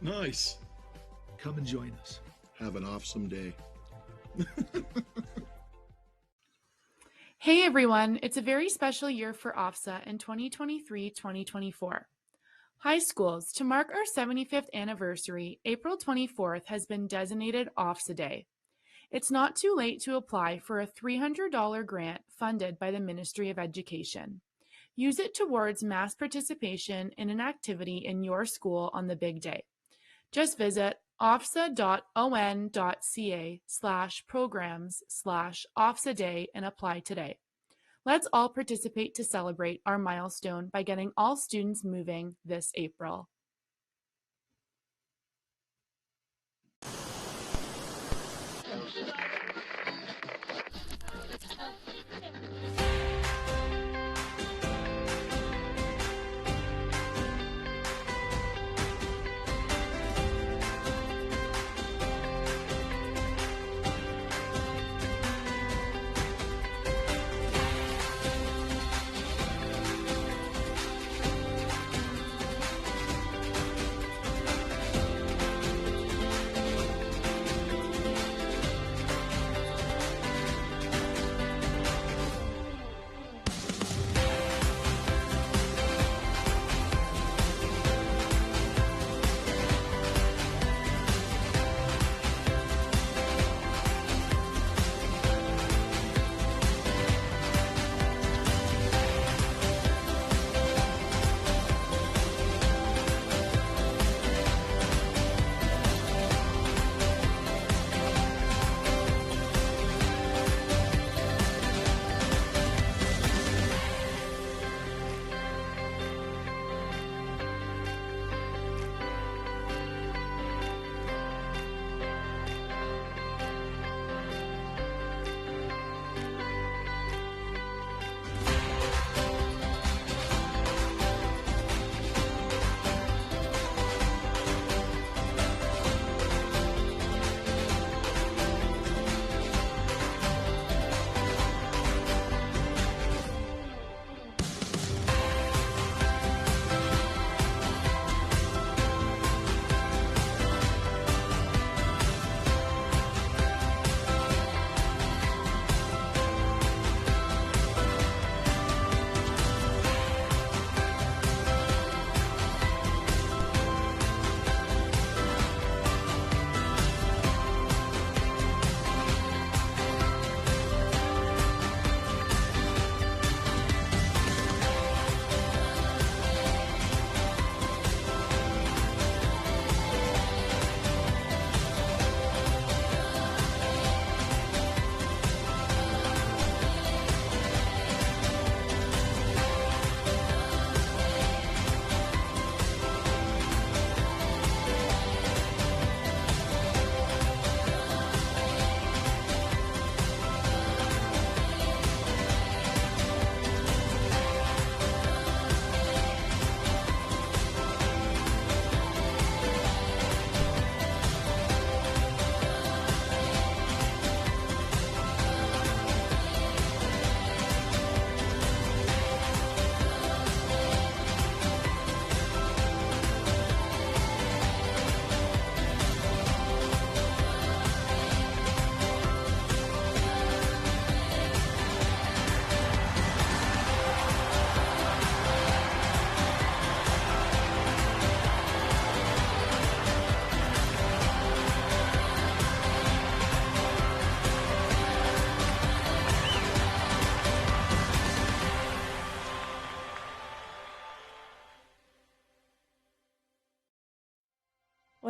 Nice. Come and join us. Have an awesome day. Hey everyone, it's a very special year for OFSA in 2023-2024. High schools, to mark our 75th anniversary, April 24th has been designated OFSA Day. It's not too late to apply for a $300 grant funded by the Ministry of Education. Use it towards mass participation in an activity in your school on the big day. Just visit ofsa.on.ca/programs/OFSA Day and apply today. Let's all participate to celebrate our milestone by getting all students moving this April.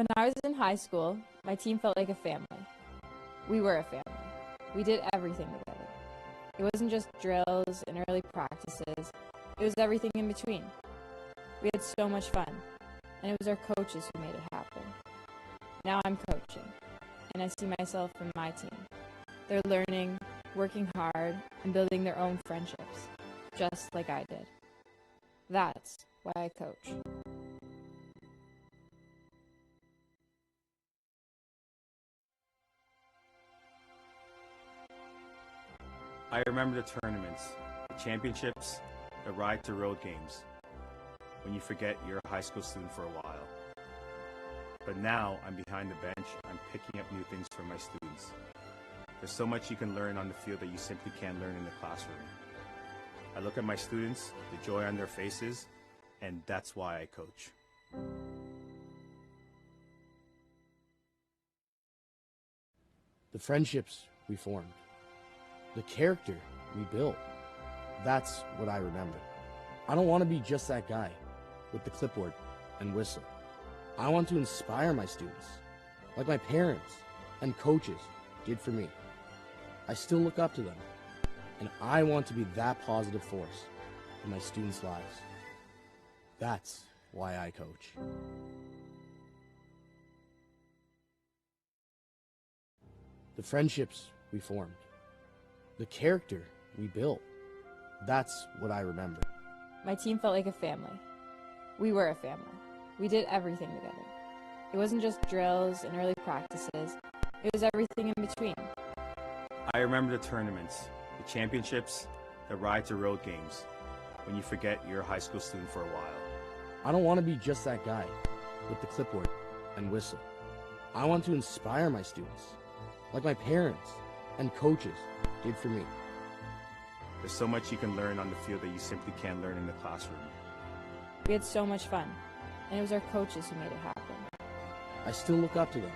When I was in high school, my team felt like a family. We were a family. We did everything together. It wasn't just drills and early practices. It was everything in between. We had so much fun, and it was our coaches who made it happen. Now I'm coaching, and I see myself in my team. They're learning, working hard, and building their own friendships, just like I did. That's why I coach. I remember the tournaments, the championships, the ride to road games, when you forget you're a high school student for a while. But now I'm behind the bench, I'm picking up new things from my students. There's so much you can learn on the field that you simply can't learn in the classroom. I look at my students, the joy on their faces, and that's why I coach. The friendships we formed. The character we built. That's what I remember. I don't want to be just that guy with the clipboard and whistle. I want to inspire my students, like my parents and coaches did for me. I still look up to them, and I want to be that positive force in my students' lives. That's why I coach. The friendships we formed. The character we built. That's what I remember. My team felt like a family. We were a family. We did everything together. It wasn't just drills and early practices. It was everything in between. I remember the tournaments, the championships, the ride to road games, when you forget you're a high school student for a while. I don't want to be just that guy with the clipboard and whistle. I want to inspire my students, like my parents and coaches did for me. There's so much you can learn on the field that you simply can't learn in the classroom. We had so much fun, and it was our coaches who made it happen. I still look up to them,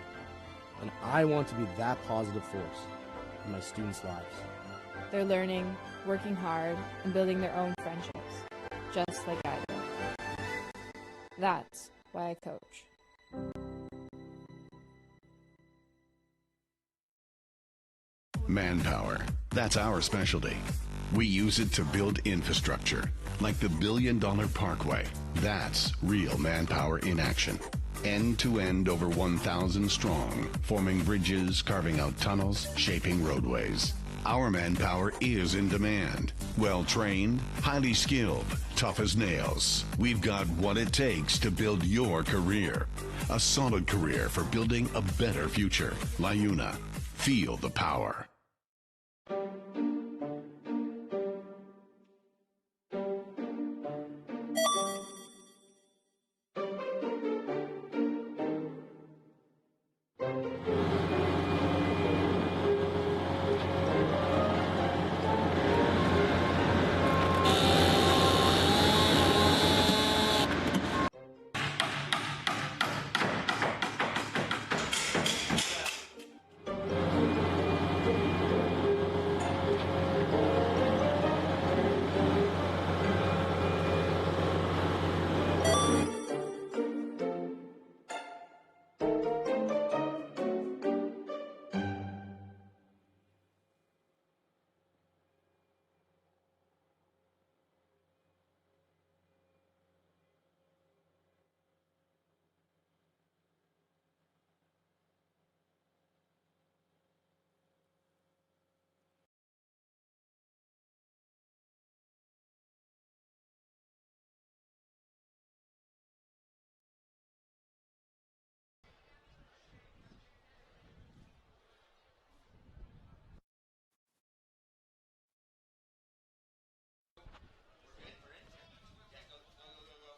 and I want to be that positive force in my students' lives. They're learning, working hard, and building their own friendships, just like I did. That's why I coach. Manpower. That's our specialty. We use it to build infrastructure, like the billion-dollar parkway. That's real manpower in action. End-to-end over 1,000 strong, forming bridges, carving out tunnels, shaping roadways. Our manpower is in demand. Well-trained, highly skilled, tough as nails. We've got what it takes to build your career. A solid career for building a better future. LiUNA. Feel the power.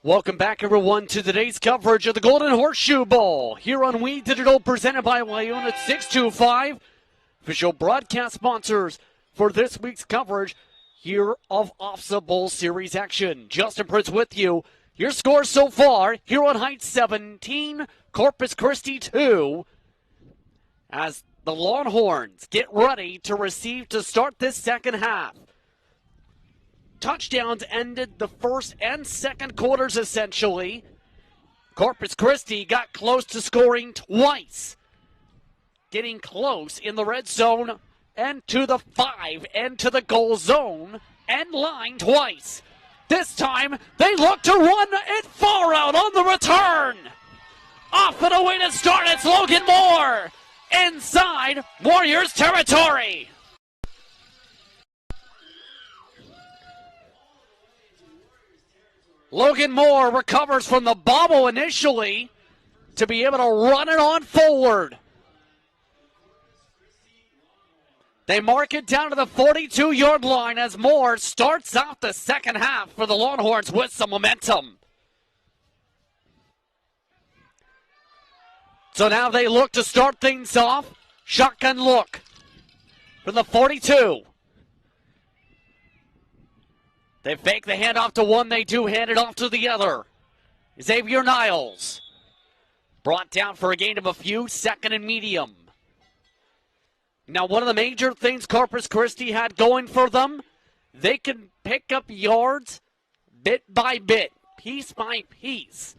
Welcome back, everyone, to today's coverage of the Golden Horseshoe Bowl here on We Digital, presented by LiUNA 625. Official broadcast sponsors for this week's coverage here of OFSA Bowl Series action. Justin Prince with you. Your scores so far: Huron Heights 17, Corpus Christie 2. As the Longhorns get ready to receive to start this second half. Touchdowns ended the first and second quarters, essentially. Corpus Christie got close to scoring twice. Getting close in the red zone and to the 5 and to the goal zone and line twice. This time, they look to run it far out on the return. Off and away to start, it's Logan Moore. Inside Warriors territory. Logan Moore recovers from the bobble initially to be able to run it on forward. They mark it down to the 42-yard line as Moore starts out the second half for the Longhorns with some momentum. So now they look to start things off. Shotgun look from the 42. They fake the handoff to one. They do hand it off to the other. Xavier Niles brought down for a gain of a few, second and medium. Now, one of the major things Corpus Christi had going for them, they could pick up yards bit by bit, piece by piece.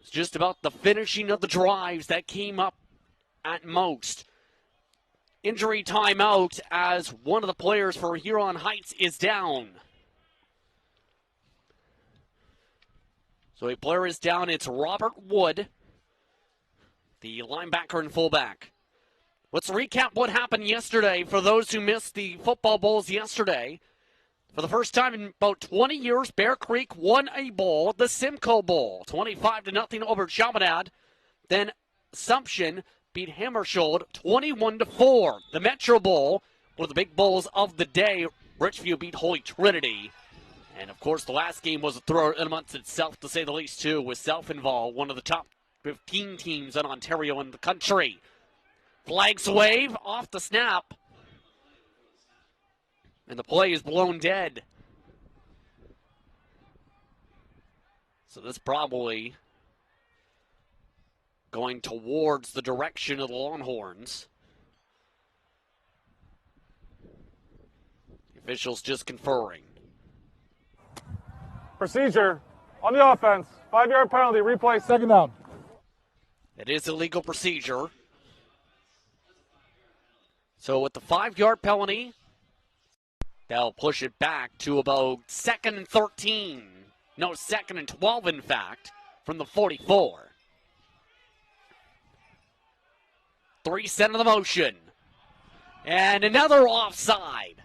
It's just about the finishing of the drives that came up at most. Injury timeout as one of the players for Huron Heights is down. So a player is down. It's Robert Wood, the linebacker and fullback. Let's recap what happened yesterday for those who missed the football bowls yesterday. For the first time in about 20 years, Bear Creek won a bowl, the Simcoe Bowl, 25-0 over Chaminade. Then Assumption beat Hammersholt 21-4. The Metro Bowl, one of the big bowls of the day, Richview beat Holy Trinity. And of course, the last game was a throw amongst itself, to say the least, too, with Self-Involved, one of the top 15 teams in Ontario and the country. Flags wave off the snap. And the play is blown dead. So this probably going towards the direction of the Longhorns. The officials just conferring. Procedure on the offense. 5-yard penalty, replay, second down. It is illegal procedure. So with the 5-yard penalty, they'll push it back to about 2nd and 13. No, 2nd and 12, in fact, from the 44. 3 set of the motion. And another offside.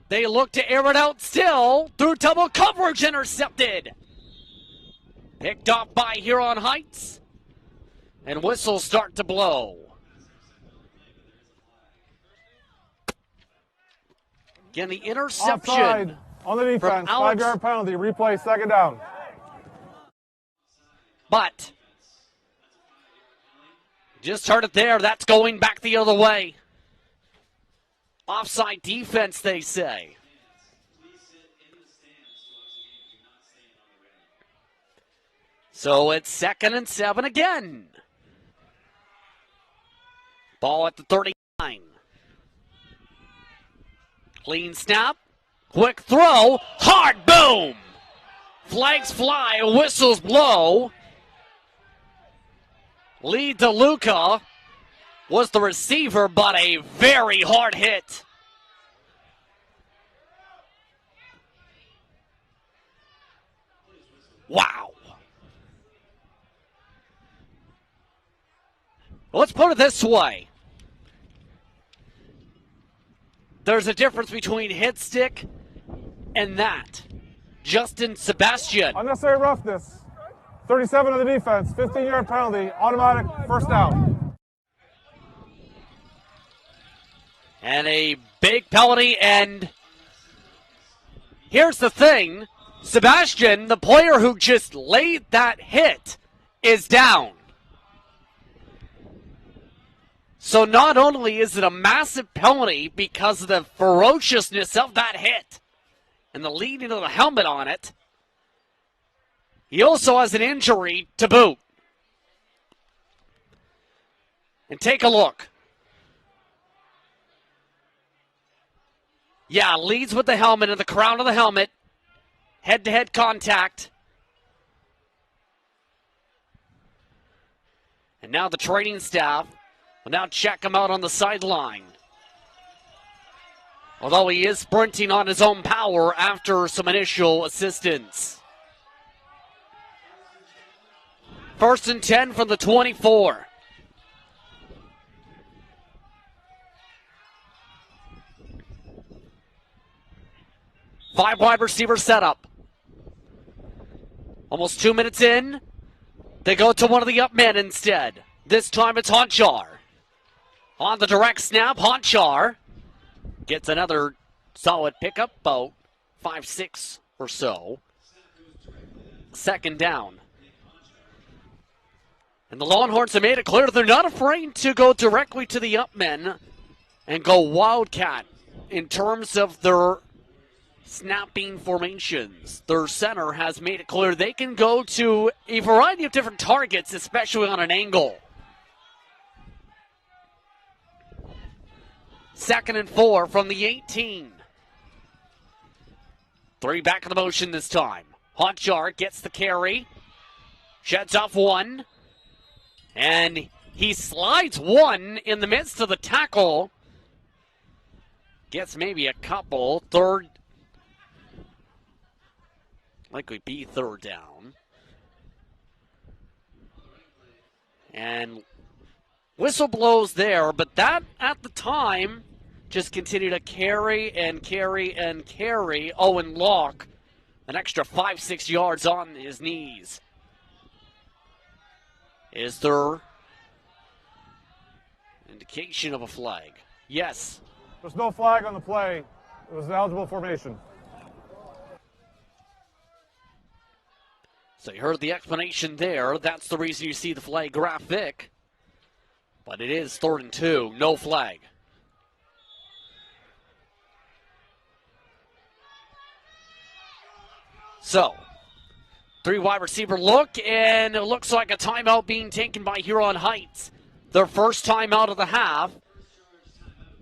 They look to air it out still through double coverage, intercepted. Picked off by Huron Heights. And whistles start to blow. Again, the interception. Offside on the defense. 5-yard penalty. Replay, second down. But just heard it there. That's going back the other way. Offside defense, they say. So it's 2nd and 7 again. Ball at the 39. Clean snap. Quick throw. Hard boom. Flags fly. Whistles blow. Lee DeLuca was the receiver, but a very hard hit. Wow. Let's put it this way. There's a difference between hit stick and that. Justin Sebastian. Unnecessary roughness. 37 of the defense. 15-yard penalty. Automatic first down. And a big penalty. And here's the thing. Sebastian, the player who just laid that hit, is down. So not only is it a massive penalty because of the ferociousness of that hit and the leading of the helmet on it, he also has an injury to boot. And take a look. Yeah, leads with the helmet and the crown of the helmet. Head-to-head contact. And now the training staff will now check him out on the sideline. Although he is sprinting on his own power after some initial assistance. 1st and 10 from the 24. Five wide receiver setup. Almost 2 minutes in. They go to one of the up men instead. This time it's Honchar. On the direct snap, Honchar gets another solid pickup, about 5-6 or so. 2nd down. And the Longhorns have made it clear they're not afraid to go directly to the up men and go wildcat in terms of their snapping formations. Their center has made it clear they can go to a variety of different targets, especially on an angle. 2nd and 4 from the 18. 3 back in the motion this time. Honchar gets the carry. Sheds off one. And he slides one in the midst of the tackle. Gets maybe a couple. Third. Likely be 3rd down. And whistle blows there, but that at the time just continued to carry and carry and carry. Owen Locke, an extra 5-6 yards on his knees. Is there indication of a flag? Yes. There's no flag on the play. It was an eligible formation. So you heard the explanation there. That's the reason you see the flag graphic. But it is 3rd and 2, no flag. So, 3 wide receiver look, and it looks like a timeout being taken by Huron Heights. Their first timeout of the half.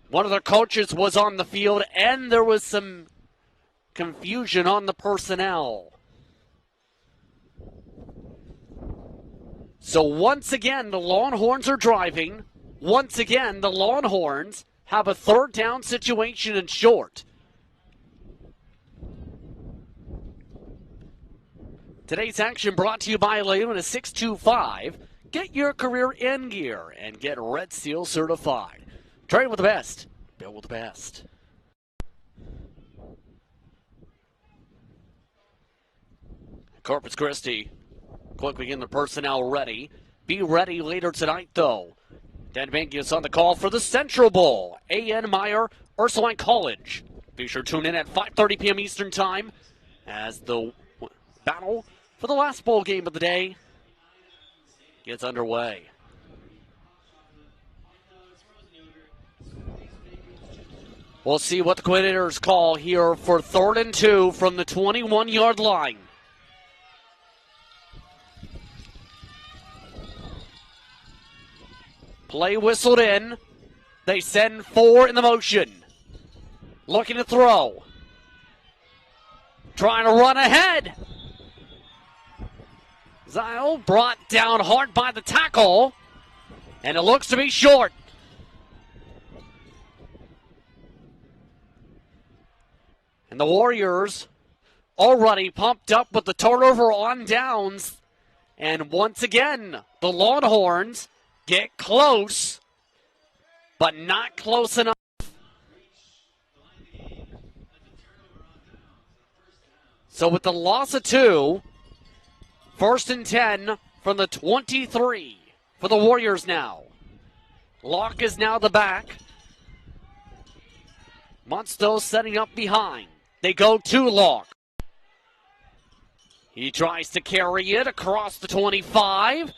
One of their coaches was on the field, and there was some confusion on the personnel. So once again, the Longhorns are driving. Once again, the Longhorns have a 3rd down situation in short. Today's action brought to you by Leuna 625. Get your career in gear and get Red Seal certified. Train with the best. Build with the best. Corpus Christie quickly getting the personnel ready. Be ready later tonight, though. Dan Bankius on the call for the Central Bowl. A.N. Meyer, Ursuline College. Be sure to tune in at 5:30 p.m. Eastern Time as the battle for the last bowl game of the day gets underway. We'll see what the coordinators call here for 3rd and 2 from the 21-yard line. Play whistled in. They send 4 in the motion. Looking to throw. Trying to run ahead. Zile brought down hard by the tackle. And it looks to be short. And the Warriors already pumped up with the turnover on downs. And once again, the Longhorns get close, but not close enough. So with the loss of 2, 1st and 10 from the 23 for the Warriors now. Locke is now the back. Munsto setting up behind. They go to Locke. He tries to carry it across the 25.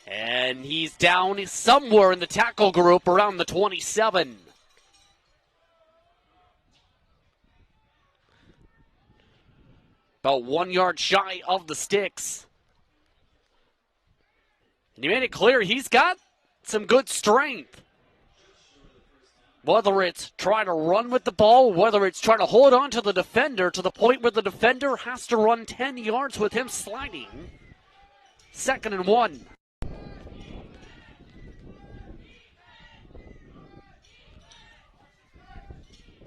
And he's down somewhere in the tackle group around the 27. About 1 yard shy of the sticks. And he made it clear he's got some good strength. Whether it's trying to run with the ball, whether it's trying to hold on to the defender to the point where the defender has to run 10 yards with him sliding. 2nd and 1.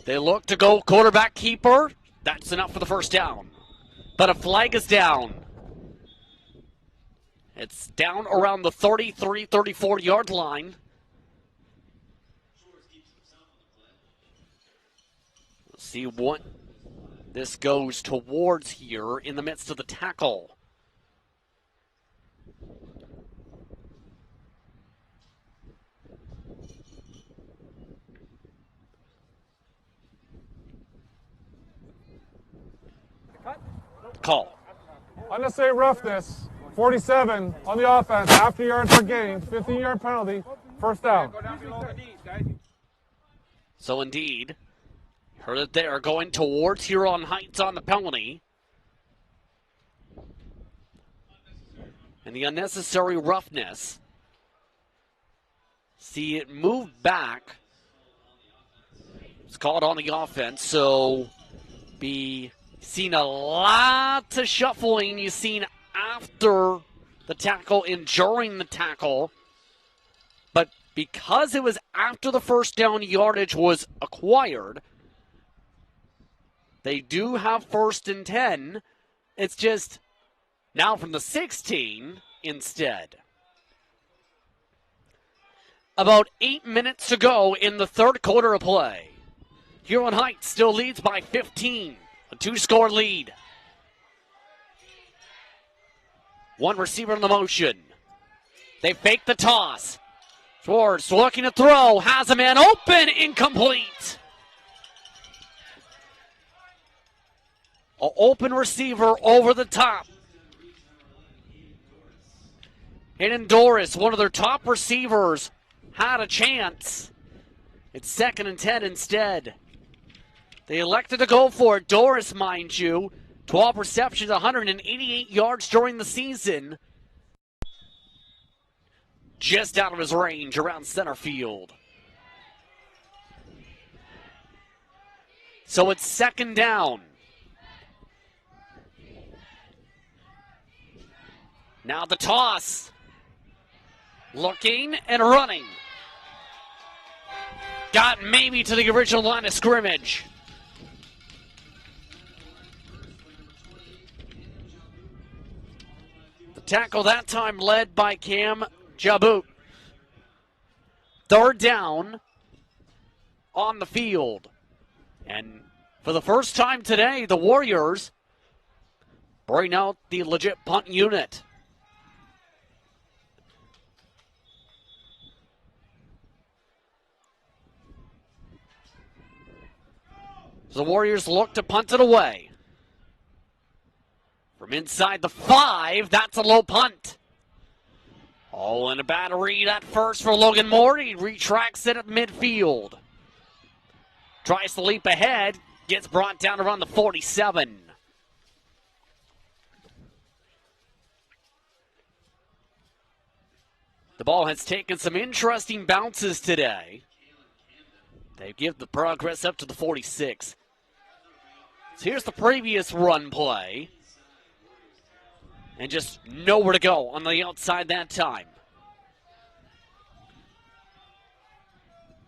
They look to go quarterback keeper. That's enough for the first down. But a flag is down. It's down around the 33, 34-yard line. Let's see what this goes towards here in the midst of the tackle. Call. Unnecessary roughness, 47 on the offense, half a yard per game, 15-yard penalty, first down. So indeed, heard that they are going towards Huron Heights on the penalty. And the unnecessary roughness. See it move back. It's called on the offense, so be seen a lot of shuffling. You've seen after the tackle and during the tackle. But because it was after the first down yardage was acquired, they do have first and 10. It's just now from the 16 instead. About 8 minutes to go in the third quarter of play. Huron Heights still leads by 15. A 2-score lead. One receiver in the motion. They fake the toss. Schwartz looking to throw. Has a man open. Incomplete. An open receiver over the top. Hayden Doris, one of their top receivers, had a chance. It's 2nd and 10 instead. They elected to go for it. Doris, mind you, 12 receptions, 188 yards during the season. Just out of his range around center field. So it's 2nd down. Now the toss. Looking and running. Got maybe to the original line of scrimmage. The tackle that time led by Cam Jaboot. 3rd down on the field. And for the first time today, the Warriors bring out the legit punt unit. So the Warriors look to punt it away. From inside the 5, that's a low punt. Oh, and a bad read at first for Logan Moore. He retracts it at midfield. Tries to leap ahead. Gets brought down around the 47. The ball has taken some interesting bounces today. They give the progress up to the 46. So here's the previous run play. And just nowhere to go on the outside that time.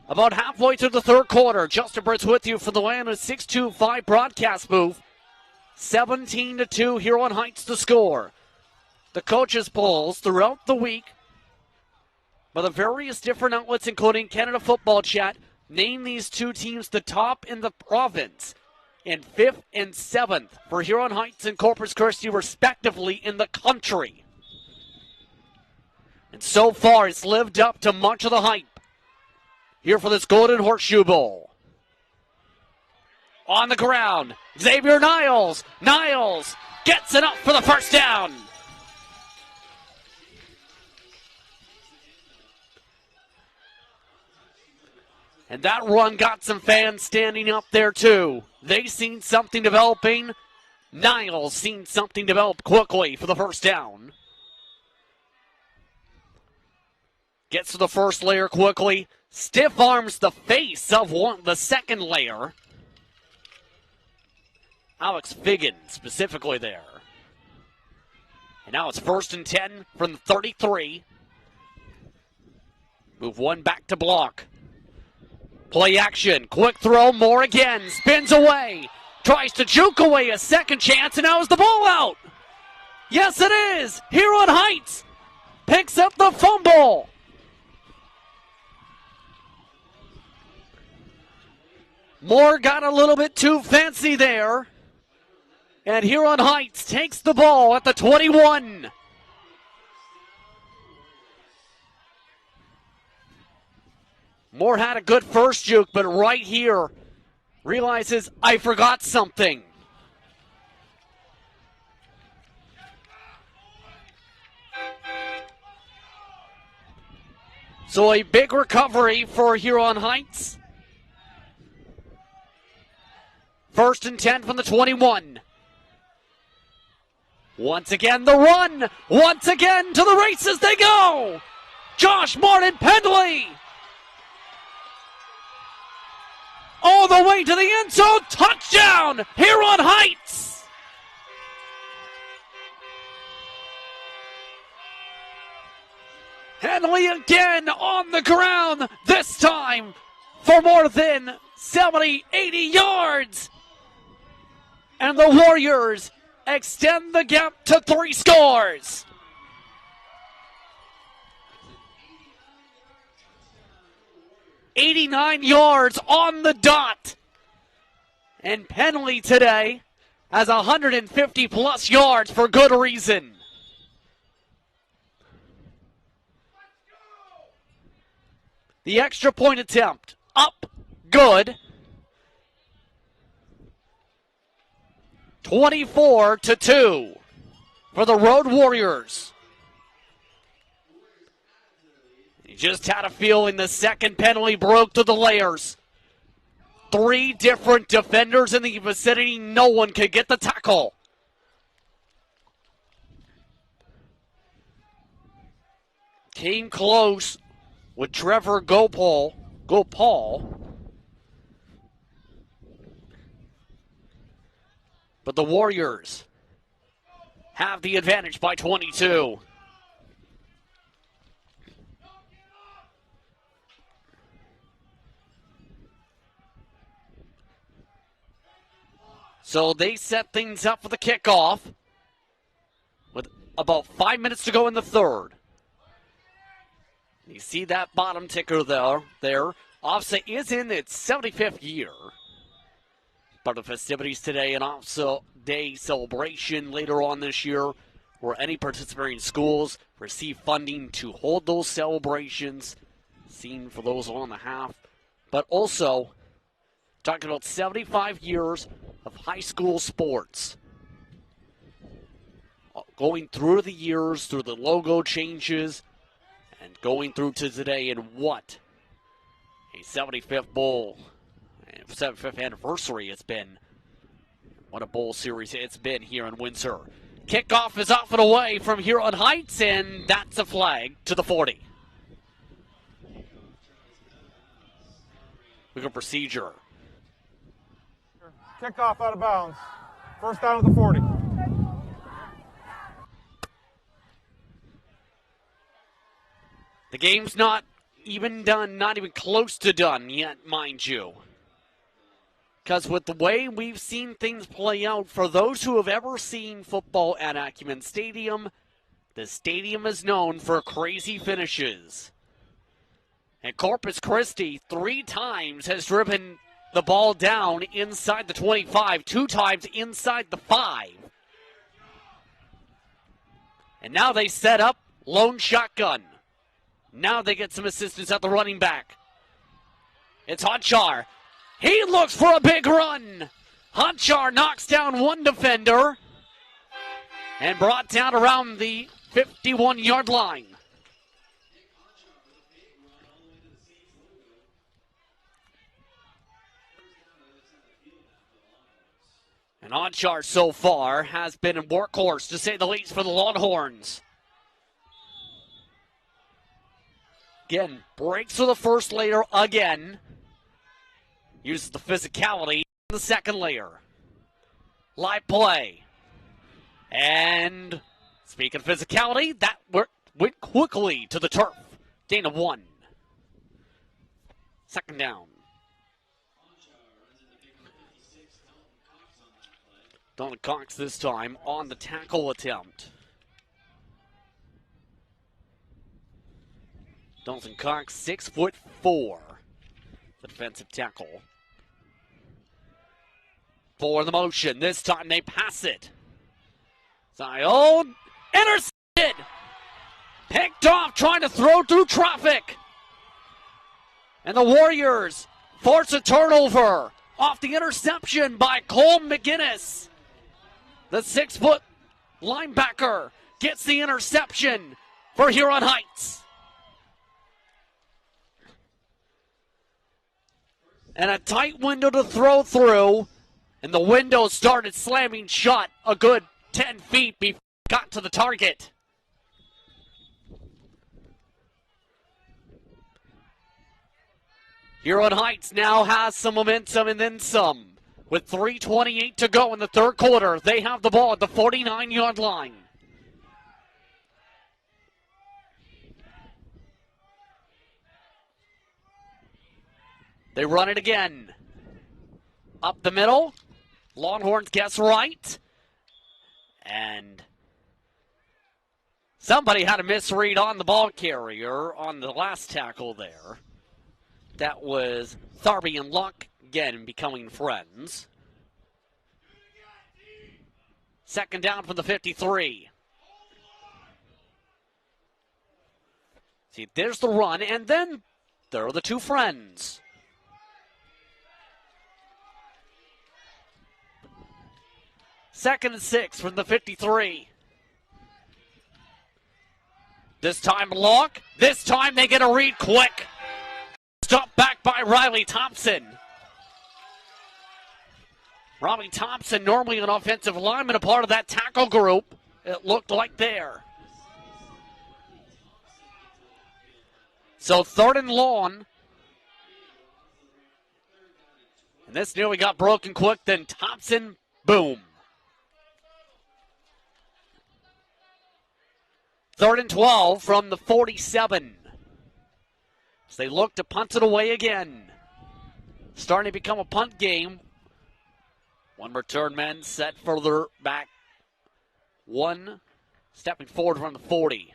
About halfway through the third quarter, Justin Britt's with you for the Land 625 broadcast booth. 17-2, Huron Heights to score. The coaches' polls throughout the week by the various different outlets, including Canada Football Chat, name these two teams the top in the province and 5th and 7th for Huron Heights and Corpus Christie, respectively, in the country. And so far, it's lived up to much of the hype here for this Golden Horseshoe Bowl. On the ground, Xavier Niles. Niles gets it up for the first down. And that run got some fans standing up there too. They seen something developing. Niles seen something develop quickly for the first down. Gets to the first layer quickly. Stiff arms the face of the second layer. Alex Figgin specifically there. And now it's 1st and 10 from the 33. Move one back to block. Play action. Quick throw. Moore again. Spins away. Tries to juke away a second chance, and now is the ball out. Yes, it is. Huron Heights picks up the fumble. Moore got a little bit too fancy there. And Huron Heights takes the ball at the 21. Moore had a good first juke, but right here realizes I forgot something. So a big recovery for Huron Heights. 1st and 10 from the 21. Once again, the run. Once again, to the races they go. Josh Martin Pendley. All the way to the end zone. Touchdown, Huron Heights. Henley again on the ground, this time for more than 70, 80 yards. And the Warriors extend the gap to 3 scores. "89 yards on the dot. And Penley today has 150 plus yards for good reason. The extra point attempt up, good. 24-2 for the Road Warriors. You just had a feeling the second penalty broke through the layers. 3 different defenders in the vicinity. No one could get the tackle. Came close with Trevor Gopal. But the Warriors have the advantage by 22. So they set things up for the kickoff with about 5 minutes to go in the third. You see that bottom ticker there. OFSA is in its 75th year. Part of the festivities today, an OFSA Day celebration later on this year, where any participating schools receive funding to hold those celebrations, seen for those on the half, but also talking about 75 years of high school sports. Going through the years, through the logo changes, and going through to today, and what a 75th bowl, 75th anniversary it's been. What a bowl series it's been here in Windsor. Kickoff is off and away from Huron Heights, and that's a flag to the 40. Legal procedure. Kickoff out of bounds. First down at the 40. The game's not even done, not even close to done yet, mind you. Because with the way we've seen things play out, for those who have ever seen football at Acumen Stadium, the stadium is known for crazy finishes. And Corpus Christie 3 times has driven the ball down inside the 25, 2 times inside the 5. And now they set up lone shotgun. Now they get some assistance at the running back. It's Honchar. He looks for a big run. Honchar knocks down 1 defender and brought down around the 51-yard line. And Honchar so far has been a workhorse, to say the least, for the Longhorns. Again, breaks for the first layer again. Uses the physicality in the second layer. Live play. And speaking of physicality, that went quickly to the turf. Gain of 1. Second down. Donna Cox this time on the tackle attempt. Dalton Cox, 6'4", the defensive tackle. For the motion, this time they pass it. Zion, intercepted! Picked off, trying to throw through traffic. And the Warriors force a turnover off the interception by Cole McGinnis. The 6-foot linebacker gets the interception for Huron Heights. And a tight window to throw through, and the window started slamming shut a good 10 feet before it got to the target. Huron Heights now has some momentum and then some. With 3:28 to go in the third quarter, they have the ball at the 49-yard line. They run it again. Up the middle. Longhorns guess right. And somebody had a misread on the ball carrier on the last tackle there. That was Tharby and Luck again becoming friends. Second down from the 53. See, there's the run, and then there are the two friends. Second and 6 from the 53. This time Luck. This time they get a read quick. Stopped back by Riley Thompson. Riley Thompson, normally an offensive lineman, a part of that tackle group. It looked like there. So third and long. And this nearly got broken quick. Then Thompson, boom. Third and 12 from the 47. As they look to punt it away again. Starting to become a punt game. One return man set further back. One stepping forward from the 40.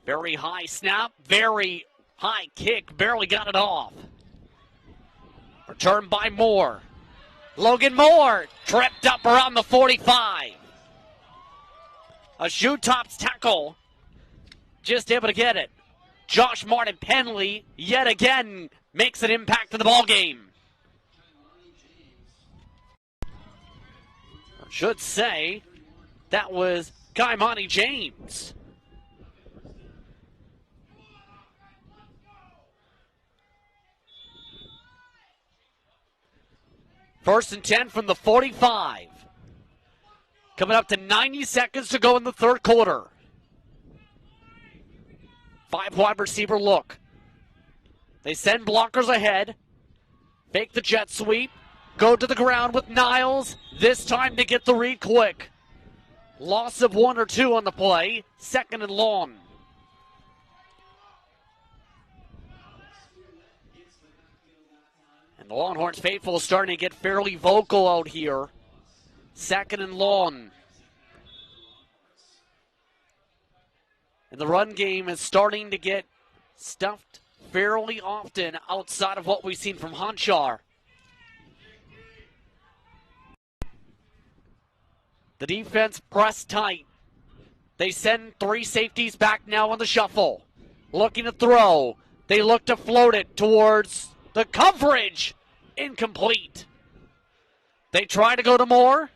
Very high snap, very high kick, barely got it off. Return by Moore. Logan Moore tripped up around the 45. A shoe tops tackle. Just able to get it. Josh Martin Penley yet again makes an impact in the ball game. I should say that was Kaimani James. First and 10 from the 45. Coming up to 90 seconds to go in the third quarter. 5 wide receiver look. They send blockers ahead. Fake the jet sweep. Go to the ground with Niles. This time they get the read quick. Loss of 1 or 2 on the play. Second and long. And the Longhorns faithful is starting to get fairly vocal out here. Second and long. And the run game is starting to get stuffed fairly often outside of what we've seen from Honchar. The defense pressed tight. They send 3 safeties back now on the shuffle. Looking to throw. They look to float it towards the coverage. Incomplete. They try to go to Moore.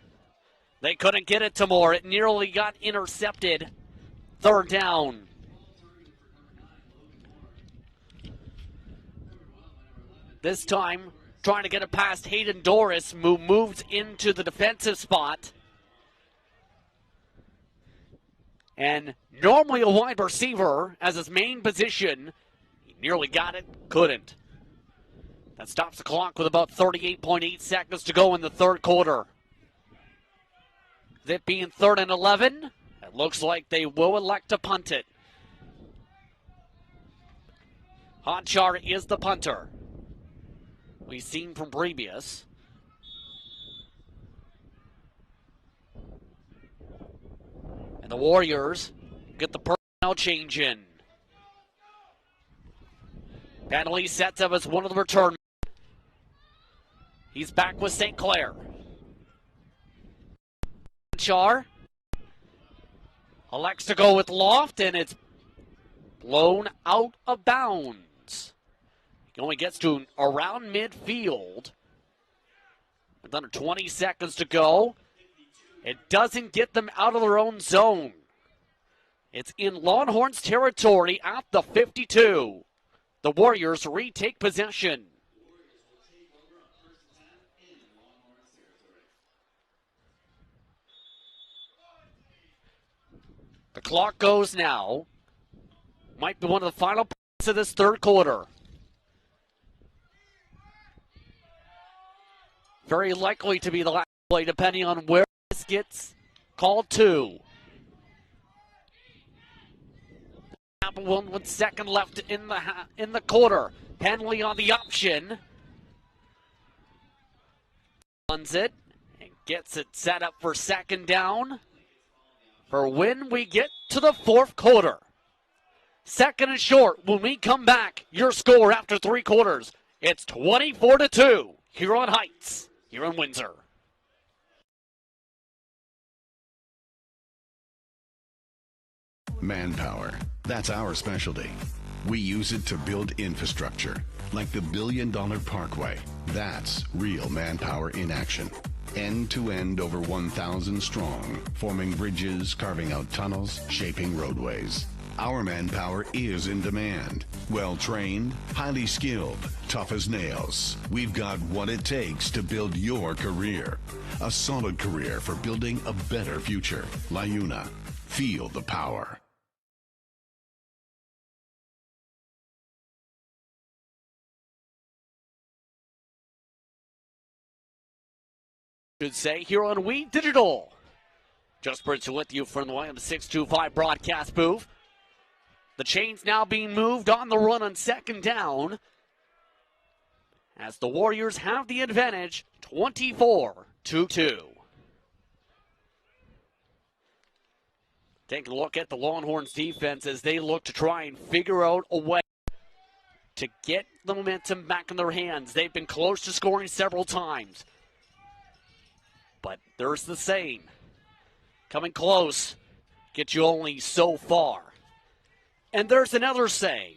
They couldn't get it to Moore. It nearly got intercepted. Third down. This time, trying to get it past Hayden Doris, who moves into the defensive spot. And normally a wide receiver as his main position. He nearly got it, couldn't. That stops the clock with about 38.8 seconds to go in the third quarter. It being third and 11. It looks like they will elect to punt it. Honchar is the punter. We've seen from previous. the Warriors get the personnel change in. Penalty sets up as one of the return. He's back with St. Clair. Char elects to go with Loft, and it's blown out of bounds. He only gets to around midfield with under 20 seconds to go. It doesn't get them out of their own zone. It's in Longhorns territory at the 52. The Warriors retake possession. The clock goes now. Might be one of the final points of this third quarter. Very likely to be the last play, depending on where this gets called to. 1 second left in the quarter. Penley on the option. Runs it and gets it set up for second down. For when we get to the fourth quarter. Second and short. When we come back, your score after 3 quarters. It's 24-2. Huron Heights, here in Windsor. Manpower. That's our specialty. We use it to build infrastructure, like the $1 billion Parkway. That's real manpower in action. End to end, over 1,000 strong, forming bridges, carving out tunnels, shaping roadways. Our manpower is in demand. Well-trained, highly skilled, tough as nails. We've got what it takes to build your career. A solid career for building a better future. LiUNA. Feel the power. Should say here on We Digital. Just Bridge with you from the YM 625 broadcast booth. The chains now being moved on the run on second down as the Warriors have the advantage 24-2. Take a look at the Longhorns defense as they look to try and figure out a way to get the momentum back in their hands. They've been close to scoring several times. But there's the saying, coming close gets you only so far. And there's another saying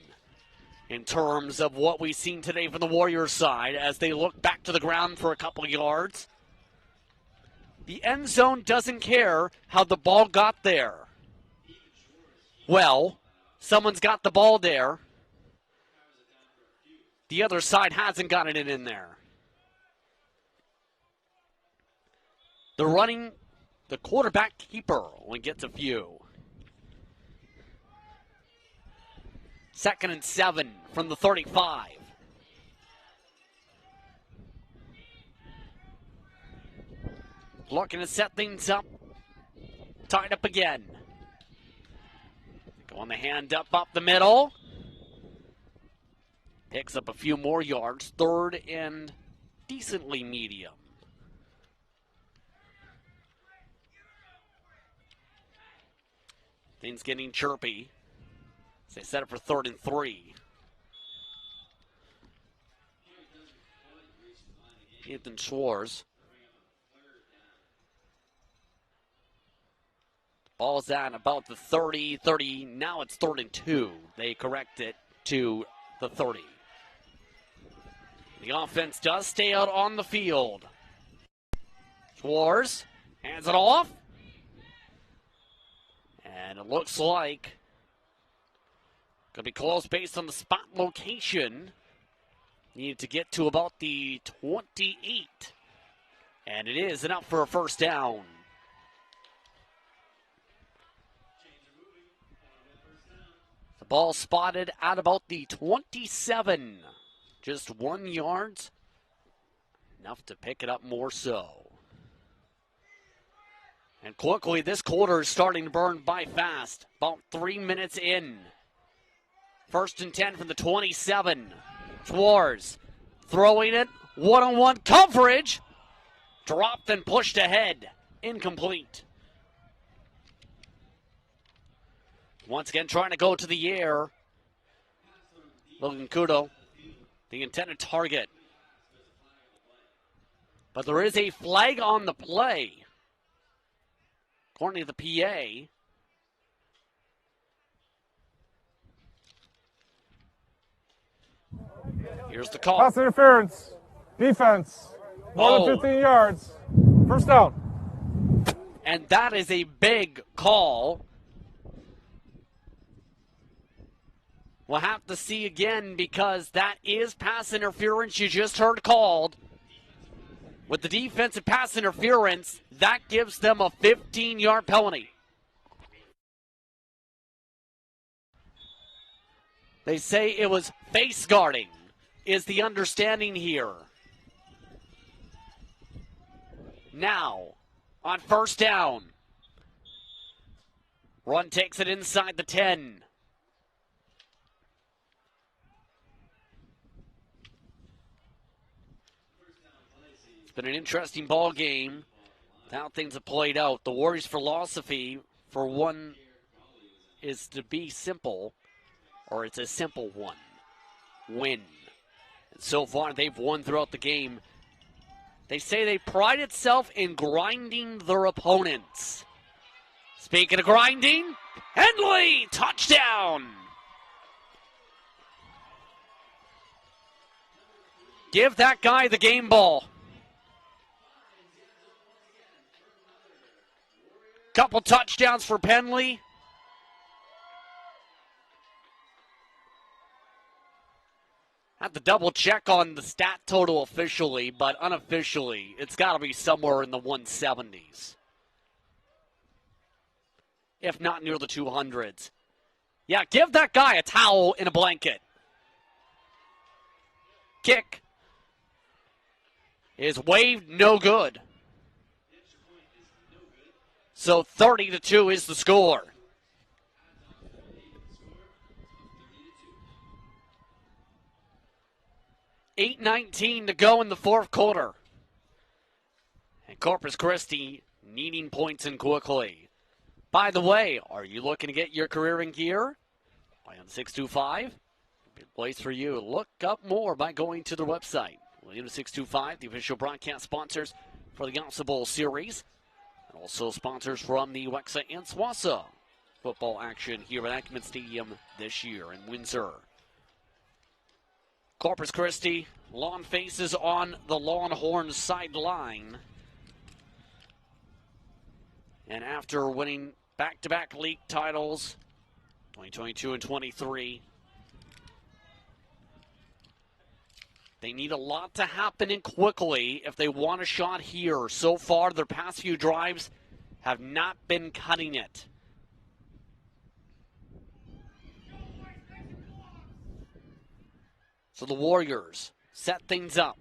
in terms of what we've seen today from the Warriors side as they look back to the ground for a couple yards. The end zone doesn't care how the ball got there. Well, someone's got the ball there. The other side hasn't gotten it in there. The quarterback keeper only gets a few. 2nd and 7 from the 35. Looking to set things up. Tied up again. Going the hand up the middle. Picks up a few more yards. 3rd and decently medium. Things getting chirpy. They set up for 3rd and 3. Ethan Schwartz. Ball's at about the 30. Now it's 3rd and 2. They correct it to the 30. The offense does stay out on the field. Schwartz hands it off. And it looks like could be close based on the spot location. Needed to get to about the 28. And it is enough for a first down. The ball spotted at about the 27. Just 1 yard. Enough to pick it up more so. And quickly, this quarter is starting to burn by fast. About 3 minutes in. 1st and 10 from the 27. Schwartz throwing it. One-on-one coverage. Dropped and pushed ahead. Incomplete. Once again, trying to go to the air. Logan Kudo, the intended target. But there is a flag on the play, according to the PA. Here's the call. Pass interference. Defense. More than 15 yards. First down. And that is a big call. We'll have to see again because that is pass interference you just heard called. With the defensive pass interference, that gives them a 15-yard penalty. They say it was face guarding is the understanding here. Now, on first down, run takes it inside the 10. It's been an interesting ball game. How things have played out. The Warriors' philosophy, for one, is to be simple, or it's a simple one. Win. And so far, they've won throughout the game. They say they pride itself in grinding their opponents. Speaking of grinding, Henley, touchdown! Give that guy the game ball. Couple touchdowns for Penley. Have to double check on the stat total officially, but unofficially, it's got to be somewhere in the 170s. If not near the 200s. Yeah, give that guy a towel and a blanket. Kick is waved, no good. So 30-2 is the score. 8:19 to go in the fourth quarter. And Corpus Christi needing points in quickly. By the way, are you looking to get your career in gear? Play on 625. Good place for you. Look up more by going to the website. Williams 625, the official broadcast sponsors for the Alpha Bowl series. And also sponsors from the Wexa and Swassa football action here at Ackman Stadium this year in Windsor. Corpus Christi, lawn faces on the Longhorns sideline. And after winning back-to-back league titles, 2022 and 23, they need a lot to happen in quickly if they want a shot here. So far, their past few drives have not been cutting it. So the Warriors set things up.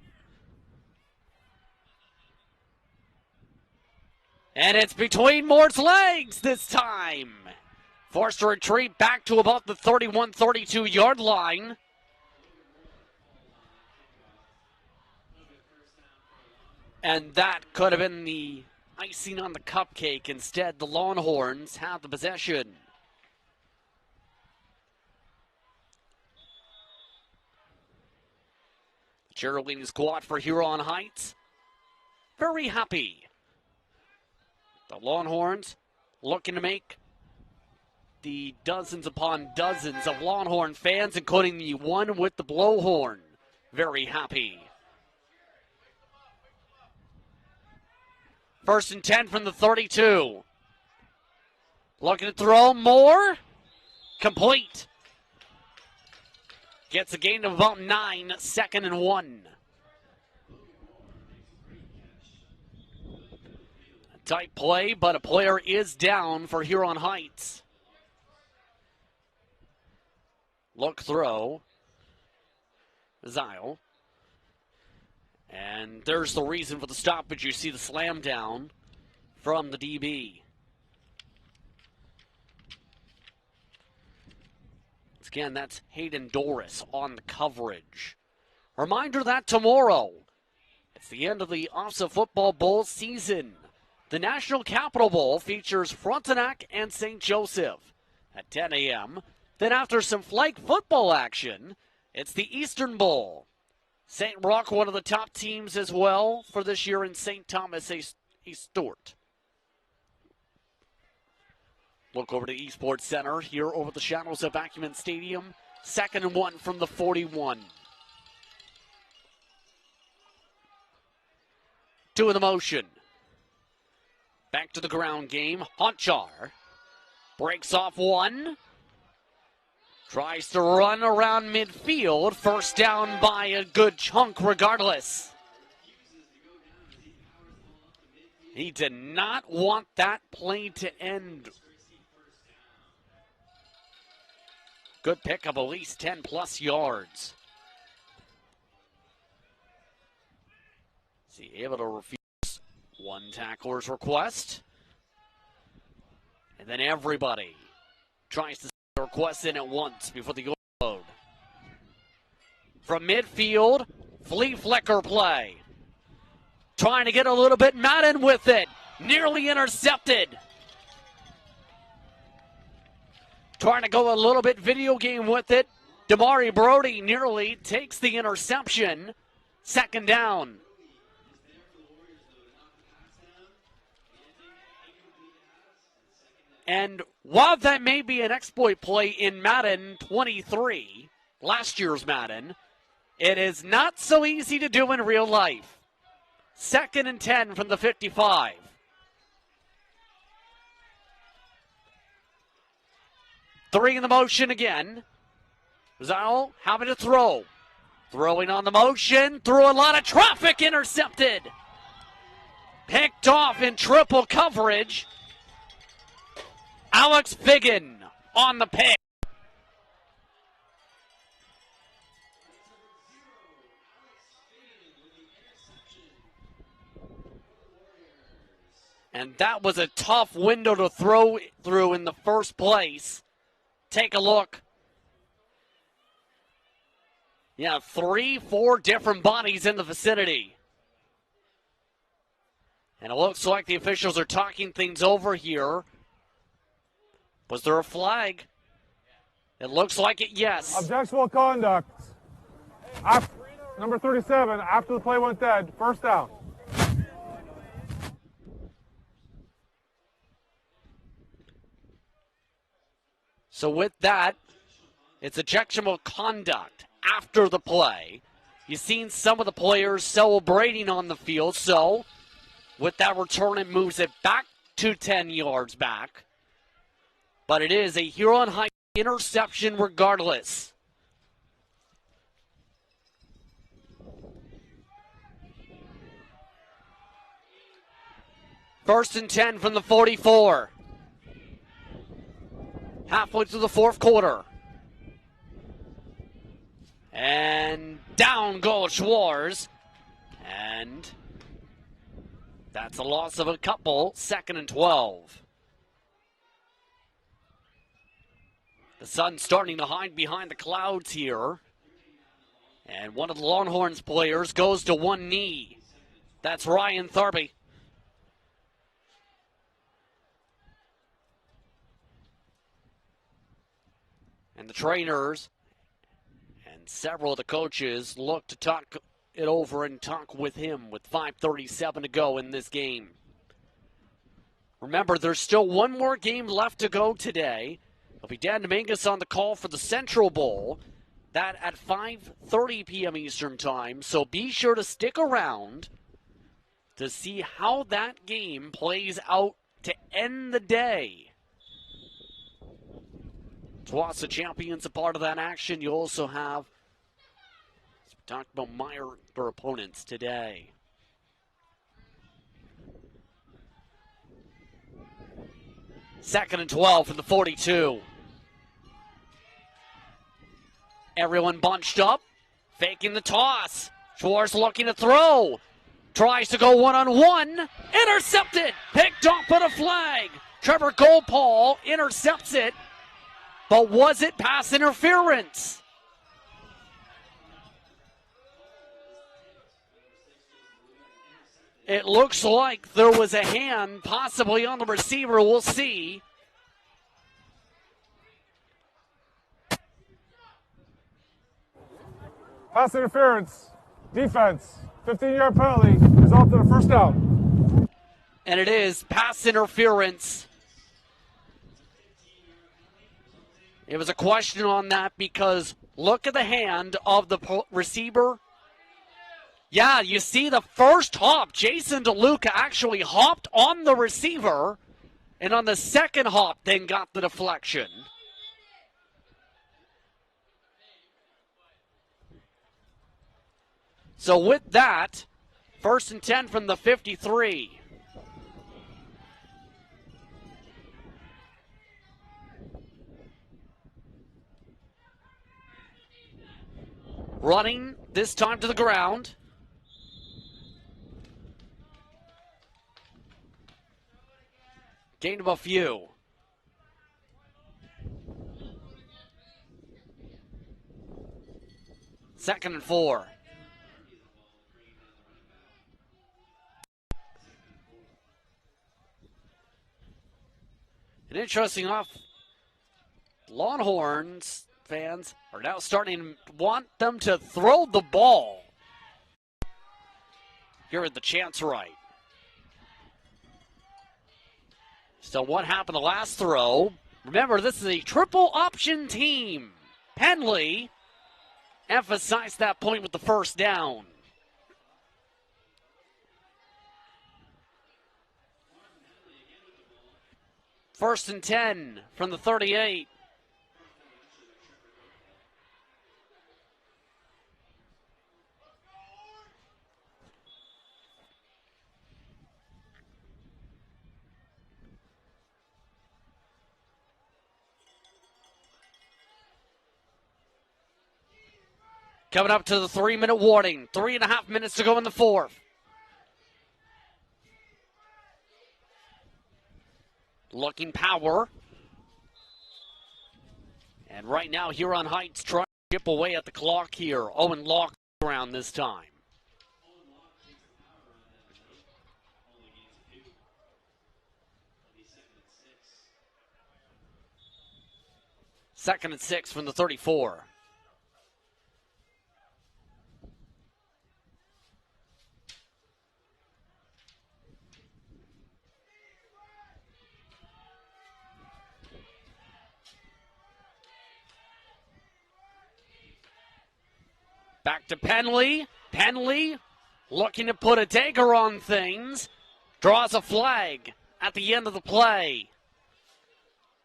And it's between Moore's legs this time. Forced to retreat back to about the 31-32 yard line. And that could have been the icing on the cupcake. Instead, the Longhorns have the possession. Cheerleading squad for Huron Heights. Very happy. The Longhorns looking to make the dozens upon dozens of Longhorn fans, including the one with the blowhorn, very happy. 1st and 10 from the 32. Looking to throw more. Complete. Gets a gain of about 9, 2nd and 1. A tight play, but a player is down for Huron Heights. Look throw. Zile. And there's the reason for the stoppage. You see the slam down from the DB. Again, that's Hayden Doris on the coverage. Reminder that tomorrow, it's the end of the OFSA Football Bowl season. The National Capital Bowl features Frontenac and St. Joseph. at 10 a.m. Then after some flag football action, it's the Eastern Bowl. St. Roch, one of the top teams as well for this year in St. Thomas A. Stewart. Look over to Esports Center here over the shadows of Acumen Stadium. 2nd and 1 from the 41. 2 in the motion. Back to the ground game. Honchar breaks off one. Tries to run around midfield. First down by a good chunk regardless. He did not want that play to end. Good pick of at least 10 plus yards. Is he able to refuse one tackler's request? And then everybody tries to request in at once before the load. From midfield, flea flicker play. Trying to get a little bit Madden with it. Nearly intercepted. Trying to go a little bit video game with it. Damari Brody nearly takes the interception. 2nd down. And while that may be an exploit play in Madden 23, last year's Madden, it is not so easy to do in real life. 2nd and 10 from the 55. Three in the motion again. Zal having to throw. Throwing on the motion. Through a lot of traffic. Intercepted. Picked off in triple coverage. Alex Figgin on the pick. And that was a tough window to throw through in the first place. Take a look. Yeah, 3-4 different bodies in the vicinity. And it looks like the officials are talking things over here. Was there a flag? It looks like it, yes. Objectionable conduct. Number 37, after the play went dead, first down. So with that, it's objectionable conduct after the play. You've seen some of the players celebrating on the field, so with that return, it moves it back to 10 yards back. But it is a Huron High interception regardless. First and 10 from the 44. Halfway through the fourth quarter. And down goes Schwartz. And that's a loss of a couple. 2nd and 12. The sun's starting to hide behind the clouds here. And one of the Longhorns players goes to one knee. That's Ryan Tharby. And the trainers and several of the coaches look to talk it over and talk with him with 5:37 to go in this game. Remember, there's still one more game left to go today. It'll be Dan Dominguez on the call for the Central Bowl. That at 5:30 p.m. Eastern Time. So be sure to stick around to see how that game plays out to end the day. Plus, the champions a part of that action. You also have, we talked about minor opponents today. Second and 12 from the 42. Everyone bunched up, faking the toss. Schwartz looking to throw. Tries to go one-on-one. Intercepted. Picked off on a flag. Trevor Goldpaul intercepts it. But was it pass interference? It looks like there was a hand possibly on the receiver. We'll see. Pass interference. Defense. 15-yard penalty. Result in a first down. And it is pass interference. It was a question on that because look at the hand of the receiver. Yeah, you see the first hop. Jason DeLuca actually hopped on the receiver, and on the second hop then got the deflection. So with that, 1st and 10 from the 53. Running, this time to the ground. Gain of a few. Second and 4. An interesting off. Longhorns fans are now starting to want them to throw the ball here at the chance right. So what happened the last throw? Remember, this is a triple option team. Penley emphasized that point with the first down. First and 10 from the 38. Coming up to the 3-minute warning. 3.5 minutes to go in the fourth. Looking power. And right now, Huron Heights trying to chip away at the clock here. Owen Locke around this time. Second and 6 from the 34. Back to Penley. Penley looking to put a dagger on things. Draws a flag at the end of the play.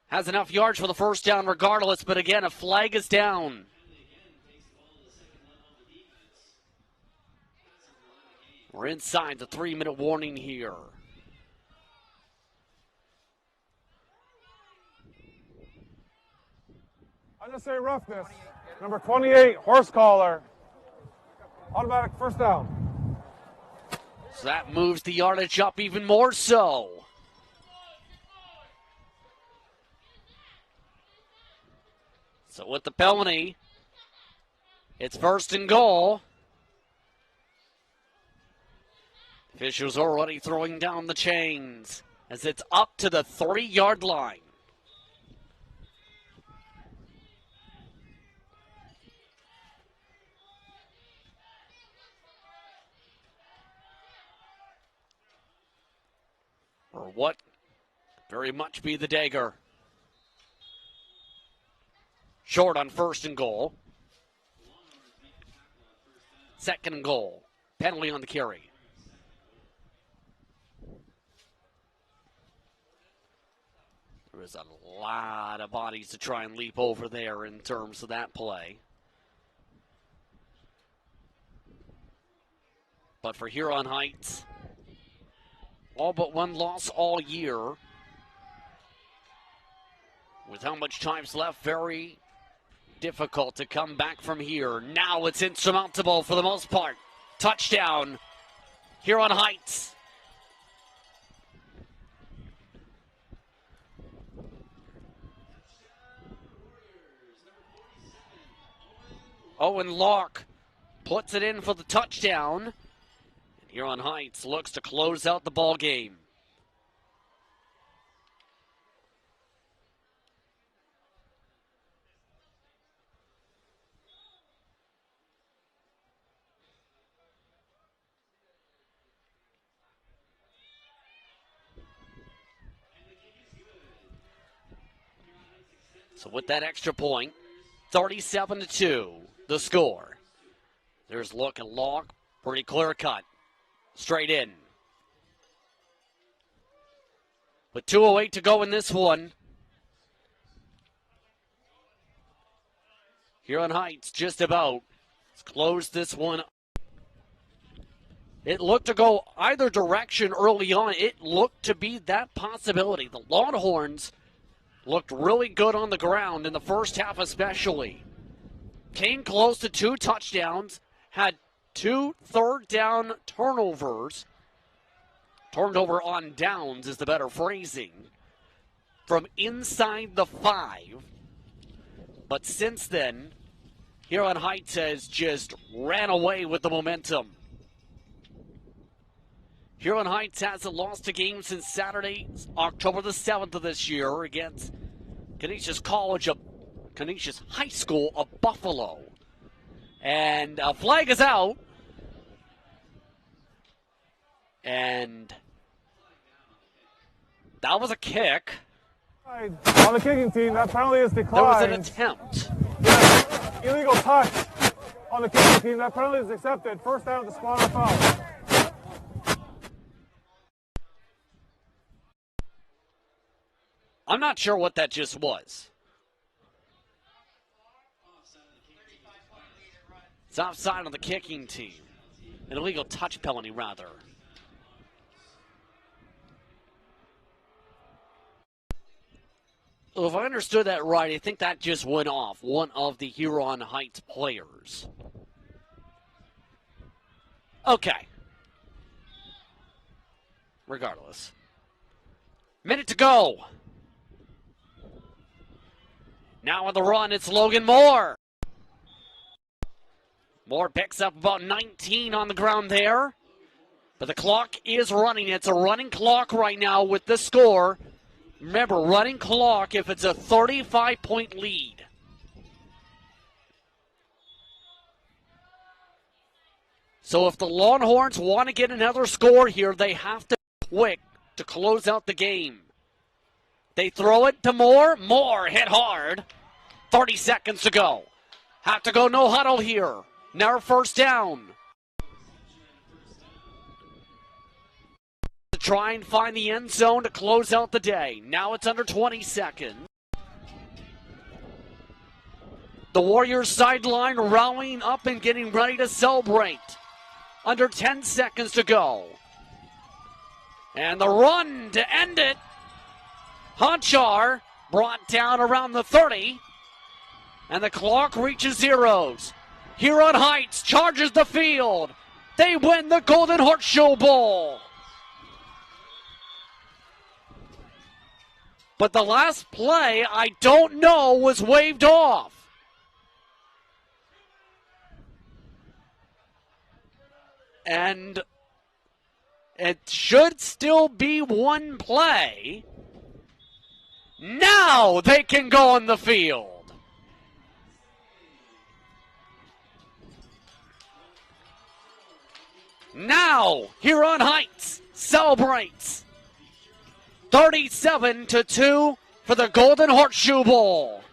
Has enough yards for the first down regardless, but again, a flag is down. We're inside the 3-minute warning here. Unnecessary roughness. Number 28, horse collar. Automatic first down. So that moves the yardage up even more so. So with the penalty, it's 1st and goal. Officials already throwing down the chains as it's up to the 3-yard line. Or what very much be the dagger. Short on 1st and goal. 2nd and goal. Penalty on the carry. There was a lot of bodies to try and leap over there in terms of that play. But for Huron Heights, all but one loss all year. With how much time's left, very difficult to come back from here. Now it's insurmountable for the most part. Touchdown, Huron Heights. Owen Locke puts it in for the touchdown. And Huron Heights looks to close out the ball game. So with that extra point, 37-2, the score. There's look and lock, pretty clear cut. Straight in. With 2:08 to go in this one. Huron Heights just about. Let's close this one. It looked to go either direction early on. It looked to be that possibility. The Longhorns looked really good on the ground in the first half especially. Came close to 2 touchdowns. Had 2 third-down turnovers. Turnover on downs is the better phrasing. From inside the 5. But since then, Huron Heights has just ran away with the momentum. Huron Heights hasn't lost a game since Saturday, October the 7th of this year against Canisius High School of Buffalo. And a flag is out. And that was a kick. On the kicking team, that penalty is declined. There was an attempt. Illegal touch on the kicking team, that penalty is accepted. First down at the spot of foul. I'm not sure what that just was. It's offside on the kicking team. An illegal touch penalty, rather. Well, if I understood that right, I think that just went off one of the Huron Heights players. Okay. Regardless. Minute to go. Now on the run, it's Logan Moore. Moore picks up about 19 on the ground there. But the clock is running. It's a running clock right now with the score. Remember, running clock if it's a 35-point lead. So if the Longhorns want to get another score here, they have to be quick to close out the game. They throw it to Moore. Moore hit hard. 30 seconds to go. Have to go no huddle here. Now first down. To try and find the end zone to close out the day. Now it's under 20 seconds. The Warriors sideline rallying up and getting ready to celebrate. Under 10 seconds to go. And the run to end it. Honchar brought down around the 30. And the clock reaches zeros. Huron Heights charges the field. They win the Golden Horseshoe Bowl. But the last play, I don't know, was waved off. And it should still be one play. Now they can go on the field. Now, Huron Heights celebrates 37-2 for the Golden Horseshoe Bowl.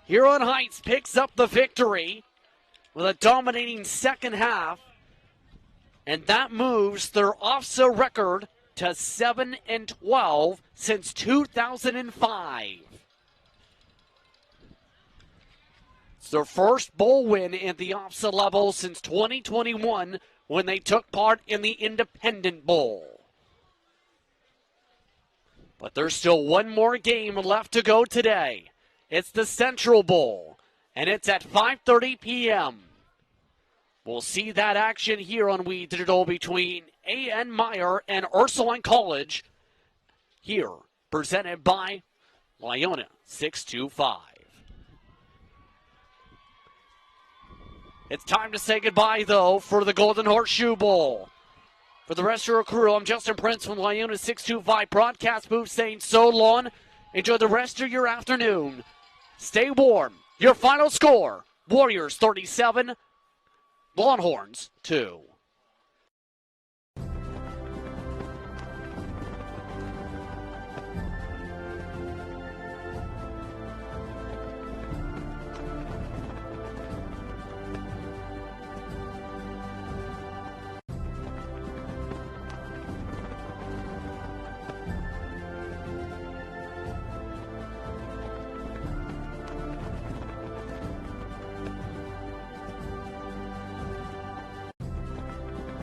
Huron Heights picks up the victory with a dominating second half, and that moves their OFSA record to 7-12 since 2005. It's their first bowl win at the OFSA level since 2021 when they took part in the Independent Bowl. But there's still one more game left to go today. It's the Central Bowl, and it's at 5:30 p.m. We'll see that action here on We Digital between A.N. Meyer and Ursuline College, here presented by Lyona 625. It's time to say goodbye, though, for the Golden Horseshoe Bowl. For the rest of our crew, I'm Justin Prince from Lyona 625 broadcast booth saying so long. Enjoy the rest of your afternoon. Stay warm. Your final score, Warriors 37, Longhorns 2.